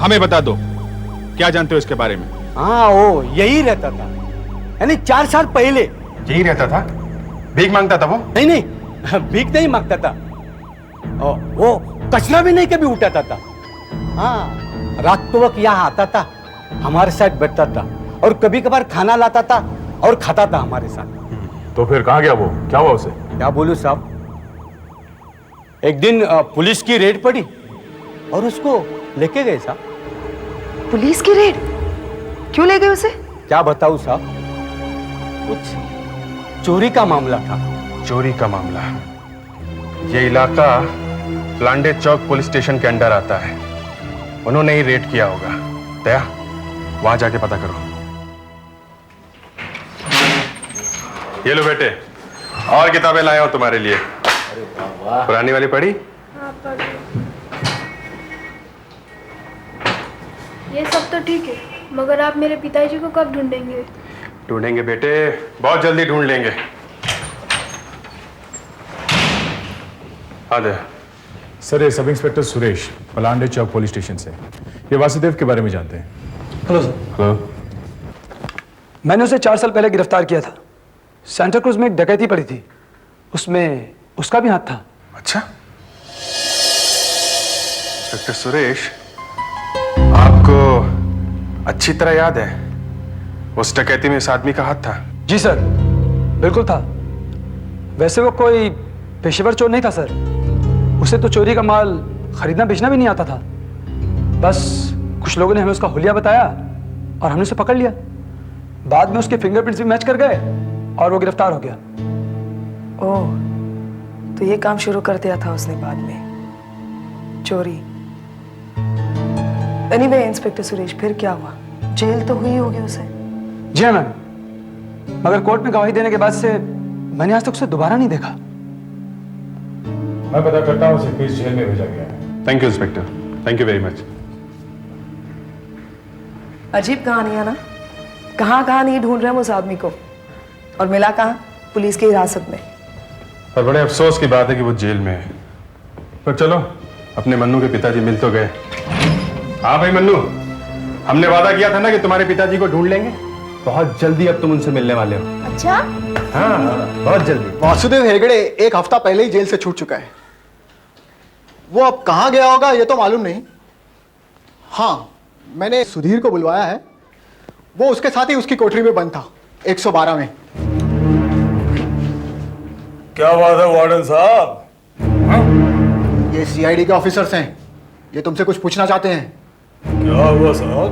S3: हमें बता दो, क्या जानते हो इसके बारे में?
S2: हाँ वो यही रहता था, यानी 4 साल पहले।
S3: यही रहता था? भीख मांगता था वो?
S2: नहीं नहीं, भीख नहीं मांगता था, वो कचरा भी नहीं कभी उठाता था। हाँ रात को वक्त यहाँ आता था, हमारे साथ बैठता था और कभी कभार खाना लाता था और खाता था हमारे साथ।
S19: तो फिर कहाँ गया वो, क्या हुआ उसे?
S2: क्या बोलूं साहब, एक दिन पुलिस की रेड पड़ी और उसको लेके गए साहब।
S20: पुलिस की रेड? क्यों ले गए उसे?
S2: क्या बताऊं साहब, कुछ चोरी का मामला था।
S3: चोरी का मामला? ये इलाका लांडे चौक पुलिस स्टेशन के अंडर आता है, उन्होंने ही रेड किया होगा। दया वहां जाके पता करो। ये लो बेटे, और किताबें लाया हूं तुम्हारे लिए। पुरानी वाली पढ़ी?
S18: ये सब तो ठीक है, मगर आप मेरे पिताजी को कब ढूंढेंगे?
S3: ढूंढेंगे बेटे, बहुत जल्दी ढूंढ लेंगे। हाँ दया।
S19: सर ये सब इंस्पेक्टर सुरेश, पलांडे चौक पुलिस स्टेशन से, ये वासुदेव के बारे में जानते हैं।
S7: Hello sir.
S3: हेलो।
S7: मैंने उसे 4 साल पहले गिरफ्तार किया था, सेंटा क्रूज में एक डकैती पड़ी थी, उसमें उसका भी हाथ था।
S3: अच्छा इंस्पेक्टर सुरेश, आपको अच्छी तरह याद है उस डकैती में इस आदमी का हाथ था?
S7: जी सर, बिल्कुल था। वैसे वो कोई पेशेवर चोर नहीं था सर, उसे तो चोरी का माल खरीदना बेचना भी नहीं आता था। बस कुछ लोगों ने हमें उसका हुलिया बताया और हमने उसे पकड़ लिया। बाद में उसके फिंगरप्रिंट्स भी मैच कर गए और वो गिरफ्तार हो गया।
S20: ओह, तो ये काम शुरू कर दिया था उसने बाद में, चोरी। एनीवे इंस्पेक्टर सुरेश, फिर क्या हुआ? जेल तो हुई होगी उसे?
S7: जी हाँ मैम, मगर कोर्ट में गवाही देने के बाद से मैंने आज तक उसे दोबारा नहीं देखा।
S19: मैं पता करता हूँ उसे किस जेल में भेजा गया है।
S3: Thank you inspector, thank you very much.
S20: अजीब कहानी है ना, कहाँ नहीं ढूंढ रहे हम उस आदमी को, और मिला कहाँ? पुलिस की हिरासत में।
S3: पर बड़े अफसोस की बात है कि वो जेल में है। पर चलो, अपने मन्नू के पिताजी मिल तो गए। हाँ भाई मन्नू, हमने वादा किया था ना कि तुम्हारे पिताजी को ढूंढ लेंगे।
S2: बहुत जल्दी अब तुम उनसे मिलने वाले हो।
S8: अच्छा?
S2: हाँ, बहुत जल्दी।
S10: वासुदेव हेगड़े 1 हफ्ता पहले ही जेल से छूट चुका है। वो अब कहाँ गया होगा ये तो मालूम नहीं। हाँ, मैंने सुधीर को बुलवाया है। वो उसके साथ ही उसकी कोठरी में बंद था, 112 में।
S15: क्या बात है वार्डन साहब?
S10: ये सीआईडी के ऑफिसर्स हैं, ये तुमसे कुछ पूछना चाहते हैं।
S15: क्या हुआ साहब?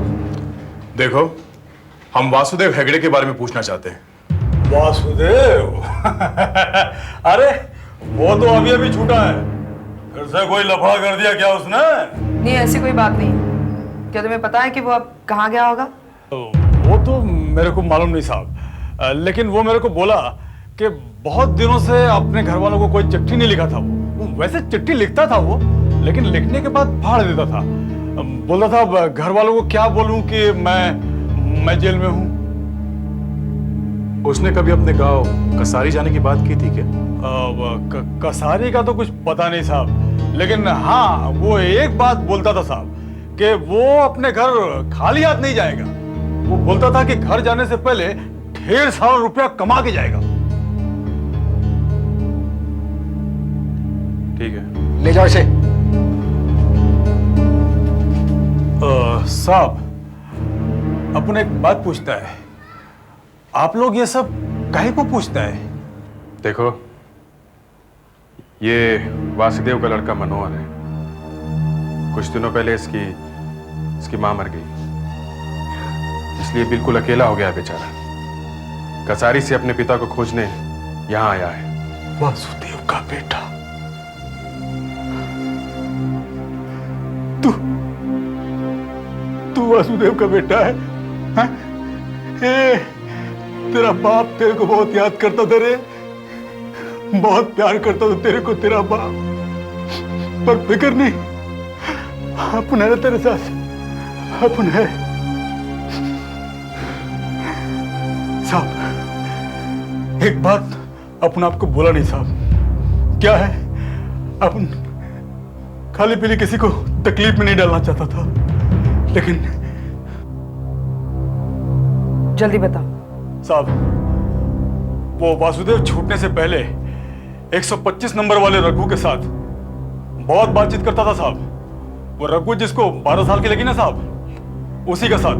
S19: देखो, हम वासुदेव हेगड़े के बारे में पूछना चाहते हैं।
S15: वासुदेव? अरे वो तो अभी अभी छूटा है, फिर से कोई लफड़ा कर दिया क्या उसने?
S20: नहीं, ऐसी कोई बात नहीं। क्या तुम्हें पता है कि वो अब कहाँ गया होगा?
S15: वो तो मेरे को मालूम नहीं साहब, लेकिन वो मेरे को बोला कि बहुत दिनों से अपने घर वालों को कोई चिट्ठी नहीं लिखा था। वो वैसे चिट्ठी लिखता था वो, लेकिन लिखने के बाद फाड़ देता था। बोलता था घर वालों को क्या बोलूं कि मैं जेल में हूं।
S19: उसने कभी अपने गांव कसारी जाने की बात की थी क्या?
S15: कसारी का तो कुछ पता नहीं साहब, लेकिन हाँ वो एक बात बोलता था साहब कि वो अपने घर खाली हाथ नहीं जाएगा। वो बोलता था कि घर जाने से पहले ढेर सारा रुपया कमा के जाएगा।
S19: ठीक है,
S10: ले जाओ इसे।
S15: साहब, अपन एक बात पूछता है, आप लोग ये सब काहे को पूछता है?
S3: देखो, ये वासुदेव का लड़का मनोहर है। कुछ दिनों पहले इसकी मां मर गई, इसलिए बिल्कुल अकेला हो गया बेचारा। कसारी से अपने पिता को खोजने यहां आया है।
S15: वासुदेव का बेटा, तू वासुदेव का बेटा है? हाँ? तेरा बाप तेरे को बहुत याद करता था रे, बहुत प्यार करता था तेरे को तेरा बाप। पर फिक्र नहीं, अपन है तेरे साथ, अपन है। साहब, एक बात अपन आपको बोला नहीं साहब। क्या है, अपन खाली पीली किसी को तकलीफ में नहीं डालना चाहता था, लेकिन
S20: जल्दी बता
S15: साहब। वो वासुदेव छूटने से पहले 125 नंबर वाले रघु के साथ बहुत बातचीत करता था साहब। वो रघु जिसको 12 साल की लगी ना साहब, उसी के साथ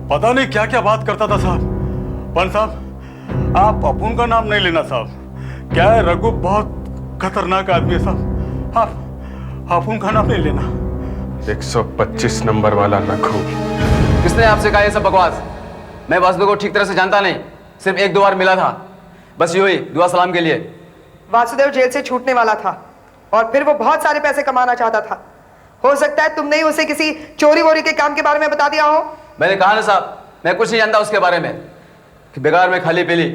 S15: पता नहीं क्या क्या बात करता था साहब। पर साहब, आप अपुन का नाम नहीं लेना साहब। क्या है, रघु बहुत खतरनाक आदमी है साहब। आप अपुन का नाम नहीं लेना।
S3: 125 नंबर वाला रघु?
S22: किसने आपसे कहा ये सब बकवास? मैं वासुदेव को ठीक तरह से जानता नहीं, सिर्फ 1-2 बार मिला था, बस यूं ही दुआ सलाम के लिए।
S20: वासुदेव जेल से छूटने वाला था और फिर वो बहुत सारे पैसे कमाना चाहता था। हो सकता है तुमने ही उसे किसी चोरी वोरी के काम के बारे में बता दिया हो।
S22: मैंने कहा ना साहब, मैं कुछ नहीं जानता उसके बारे में। कि बेकार में खाली पीली,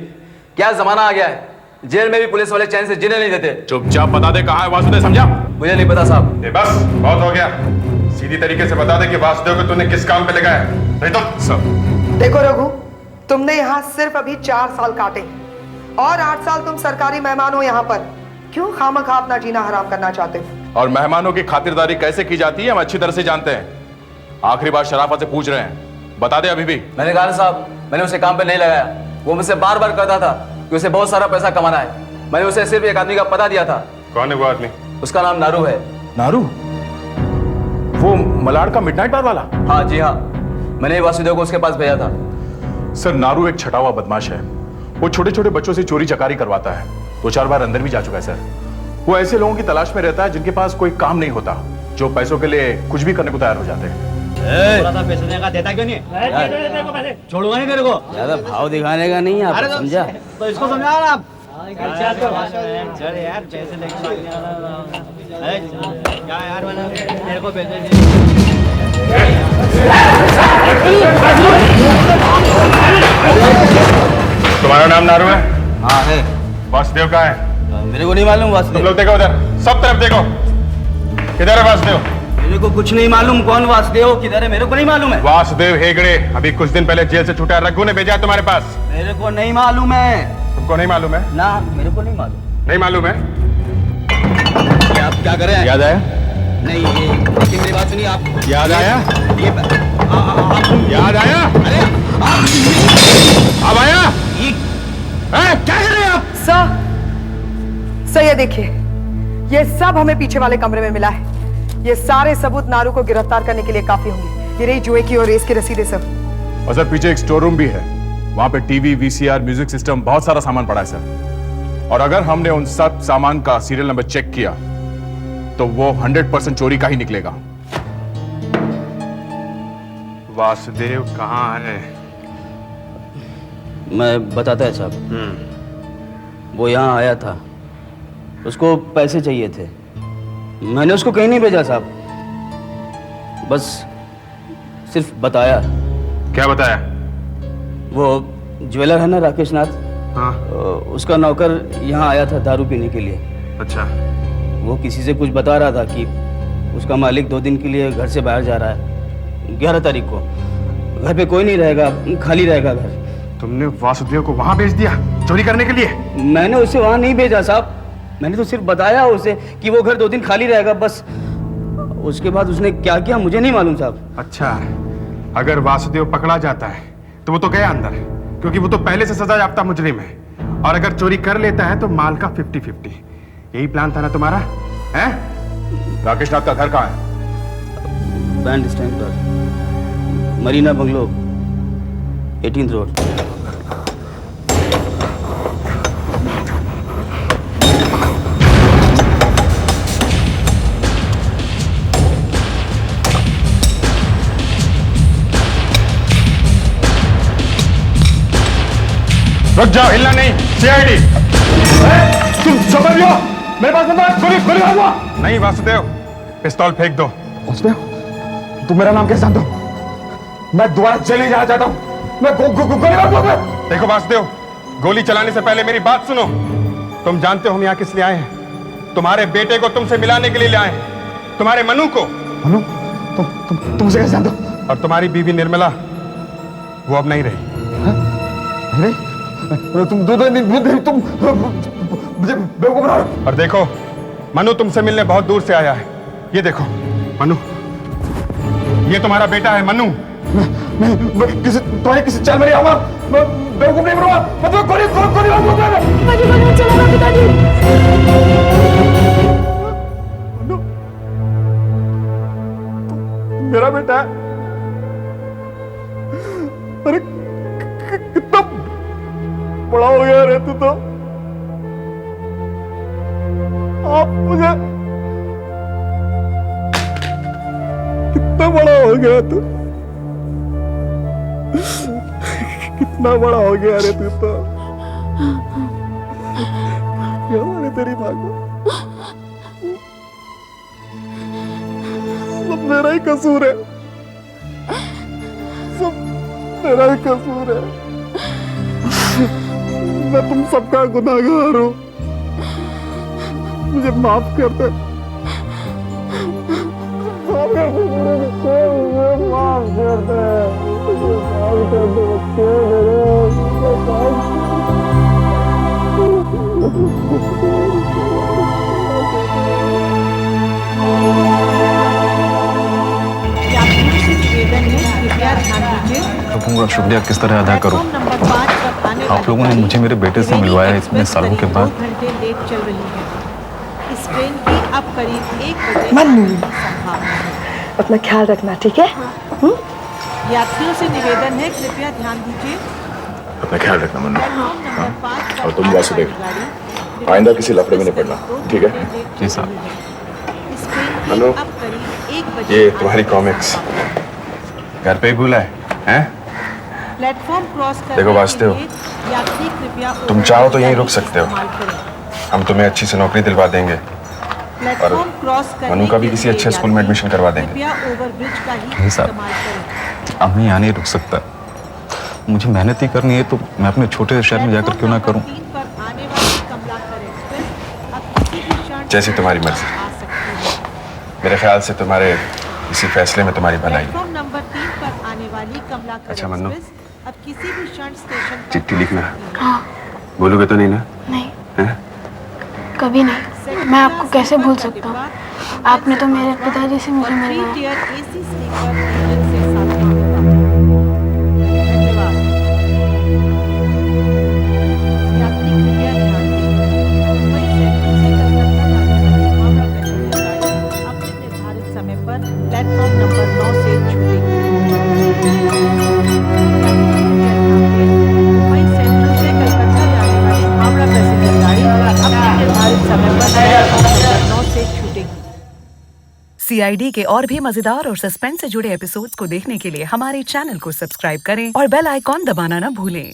S22: क्या जमाना आ गया है, जेल में भी पुलिस वाले चैन से जीने नहीं देते।
S19: चुपचाप बता दे कहाँ है वासुदेव, समझा?
S22: मुझे नहीं पता साहब।
S3: बस बहुत हो गया, सीधी तरीके से बता दे कि वासुदेव को तूने किस काम पे लगाया, नहीं तो सब।
S20: देखो रघु, तुमने यहाँ सिर्फ अभी 4 साल काटे और 8 साल तुम सरकारी मेहमान हो यहाँ पर। क्यों खामखा अपना जीना हराम करना चाहते हो?
S19: और मेहमानों की खातिरदारी कैसे की जाती है हम अच्छी तरह से जानते हैं। आखिरी बार शराफत से पूछ रहे हैं, बता दे अभी भी।
S22: मैंने कहा साहब, मैंने उसे काम पे नहीं लगाया। वो मुझसे बार बार कहता था कि उसे बहुत सारा पैसा कमाना है। मैंने उसे सिर्फ एक आदमी का पता दिया था।
S3: कौन है वो आदमी?
S22: उसका नाम नारू है।
S19: नारू? वो मलाड का मिडनाइट बार वाला?
S22: हाँ जी हाँ, मैंने वासुदेव को उसके पास भेजा था।
S19: सर, नारू एक छटा हुआ बदमाश है। वो छोटे छोटे बच्चों से चोरी चकारी करवाता है, 2-4 बार अंदर भी जा चुका है सर। वो ऐसे लोगों की तलाश में रहता है जिनके पास कोई काम नहीं होता, जो पैसों के लिए कुछ भी करने को तैयार हो जाते हैं।
S5: थोड़ा सा पैसे देने का देता क्यों नहीं? छोड़ूंगा नहीं तेरे को।
S22: ज्यादा भाव दिखाने का नहीं है, समझा?
S5: तो इसको समझाओ ना आप। चल यार, पैसे लेके क्या यार, मेरे को पैसे
S3: तुम्हारा नाम नारू है?
S22: हाँ है।
S3: वासुदेव का है?
S22: मेरे को नहीं मालूम वासुदेव।
S3: तुम लोग देखो उधर, सब तरफ देखो, किधर है वासुदेव?
S22: मेरे को कुछ नहीं मालूम कौन वासुदेव किधर है, मेरे को नहीं मालूम है।
S3: वासुदेव हेगड़े अभी कुछ दिन पहले जेल से छूटा, रघु ने भेजा तुम्हारे पास।
S22: मेरे को नहीं मालूम है।
S3: तुमको नहीं मालूम है?
S22: ना, मेरे को नहीं मालूम।
S3: नहीं मालूम है?
S22: आप क्या कर रहे हैं?
S3: याद आया?
S22: नहीं, ये मेरी बात सुनिए आप।
S3: याद आया?
S22: ये
S19: याद आया? अरे अब आया?
S20: क्या कर रहे हैं आप? सर ये देखिए, ये सब हमें पीछे वाले कमरे में मिला है। ये सारे सबूत नारू को गिरफ्तार करने के लिए काफी होंगे। ये रही जुए की और रेस की रसीदें सब।
S19: और सर पीछे एक स्टोर रूम भी है, वहां पे टीवी, वीसीआर, म्यूजिक सिस्टम, बहुत सारा सामान पड़ा है सर। और अगर हमने उन सब सामान का सीरियल नंबर चेक किया तो वो 100% चोरी का ही निकलेगा।
S3: वासुदेव कहाँ है?
S5: मैं बताता है साहब। वो यहाँ आया था, उसको पैसे चाहिए थे। मैंने उसको कहीं नहीं भेजा साहब, बस सिर्फ बताया।
S3: क्या बताया?
S5: वो ज्वेलर है ना राकेश नाथ,
S3: हाँ।
S5: उसका नौकर यहाँ आया था दारू पीने के लिए।
S3: अच्छा।
S5: वो किसी से कुछ बता रहा था कि उसका मालिक 2 दिन के लिए घर से बाहर जा रहा है, 11 तारीख को। घर पे कोई नहीं रहेगा, खाली रहेगा घर।
S3: तुमने वासुदेव को वहां भेज दिया चोरी करने के लिए?
S5: मैंने उसे वहां नहीं भेजा साहब, मैंने तो सिर्फ बताया उसे कि वो घर 2 दिन खाली रहेगा, बस। उसके बाद उसने क्या किया मुझे नहीं मालूम साहब।
S3: अच्छा, अगर वासुदेव पकड़ा जाता है तो वो तो गया अंदर, क्योंकि वो तो पहले से सजा याफ्ता मुजरिम है। और अगर चोरी कर लेता है तो माल का 50-50। यही प्लान था ना तुम्हारा? हैं?
S19: राकेश नाथ का घर कहाँ है?
S5: बैंड स्टैंड पर, मरीना बंगलो, 18th रोड।
S3: रुक जाओ, हिलना नहीं। सीआईडी तुम समझ लो, मेरे पास बंदा है, गोली मारो। नहीं वासुदेव, पिस्तौल फेंक दो। वासुदेव, तुम मेरा नाम कैसे जानते हो? मैं दोबारा जेल नहीं जाना चाहता हूं। मैं गोली मारूंगा। देखो वासुदेव, गोली चलाने से पहले मेरी बात सुनो। तुम जानते हो हम यहाँ किस लिए आए हैं? तुम्हारे बेटे को तुमसे मिलाने के लिए लाए हैं, तुम्हारे मनु को। मनु? तुम मुझे कैसे जानते हो? और तुम्हारी बीवी निर्मला, वो अब नहीं रही। तुम मुझे बेवकूफ बना रहे हो। और देखो, मनु तुमसे मिलने बहुत दूर से आया है। ये देखो मनु, ये तुम्हारा बेटा है मनु। मैं किसी चाल में नहीं आऊंगा। मैं बेवकूफ नहीं बनूंगा। मतलब गोली पिताजी। मेरा बेटा है। अरे कितना बड़ा हो गया रे तू तो। आप मुझे कितना बड़ा हो गया तू, कितना बड़ा हो गया रे तू तो। क्या तेरी माँ को सब मेरा ही कसूर है, सब मेरा ही कसूर है। मैं तुम सबका गुनाहगार हूं, मुझे माफ कर दे। माफ कर दे, माफ कर
S1: लोगों का शुक्रिया किस तरह अदा करूं? आप लोगों ने मुझे मेरे बेटे से मिलवाया इतने सालों के बाद।
S12: लेट चल रही है। इस ट्रेन की अब करीब 1 बजे
S20: मनु, अपना ख्याल रखना, ठीक है?
S12: यात्रियों से निवेदन है, कृपया ध्यान दीजिए।
S19: अपना ख्याल रखना मनु। और तुम वासुदेव, आइंदा किसी लफड़े में नहीं पड़ना, ठीक है?
S1: जी साहब।
S3: मनु, ये तुम्हारी कॉमिक्स घर पे ही भूला है?
S12: प्लेटफॉर्म क्रॉस करने
S3: देखो वासुदेव,
S12: यात्री कृपया
S3: तुम चाहो तो यहीं रुक सकते हो। हम तुम्हें अच्छी से नौकरी दिलवा देंगे और मनु का भी किसी अच्छे स्कूल में एडमिशन करवा देंगे।
S1: नहीं साहब, अब मैं यहाँ नहीं रुक सकता। मुझे मेहनत ही करनी है तो मैं अपने छोटे शहर में जाकर क्यों ना करूं?
S3: जैसी तुम्हारी मर्जी। मेरे ख्याल से तुम्हारे इसी फैसले में तुम्हारी भलाई है।
S12: नंबर 3 पर आने वाली कमला
S3: अच्छा मन्नू,
S12: अब किसी भी क्षण स्टेशन
S3: चिट्ठी लिखना।
S14: हाँ।
S3: बोलोगे तो नहीं ना?
S14: नहीं,
S3: है?
S14: कभी नहीं। मैं आपको कैसे भूल सकता हूँ? आपने तो मेरे पिताजी से मुझे मिलवाया।
S4: सीआईडी के और भी मजेदार और सस्पेंस से जुड़े एपिसोड्स को देखने के लिए हमारे चैनल को सब्सक्राइब करें और बेल आइकॉन दबाना न भूलें।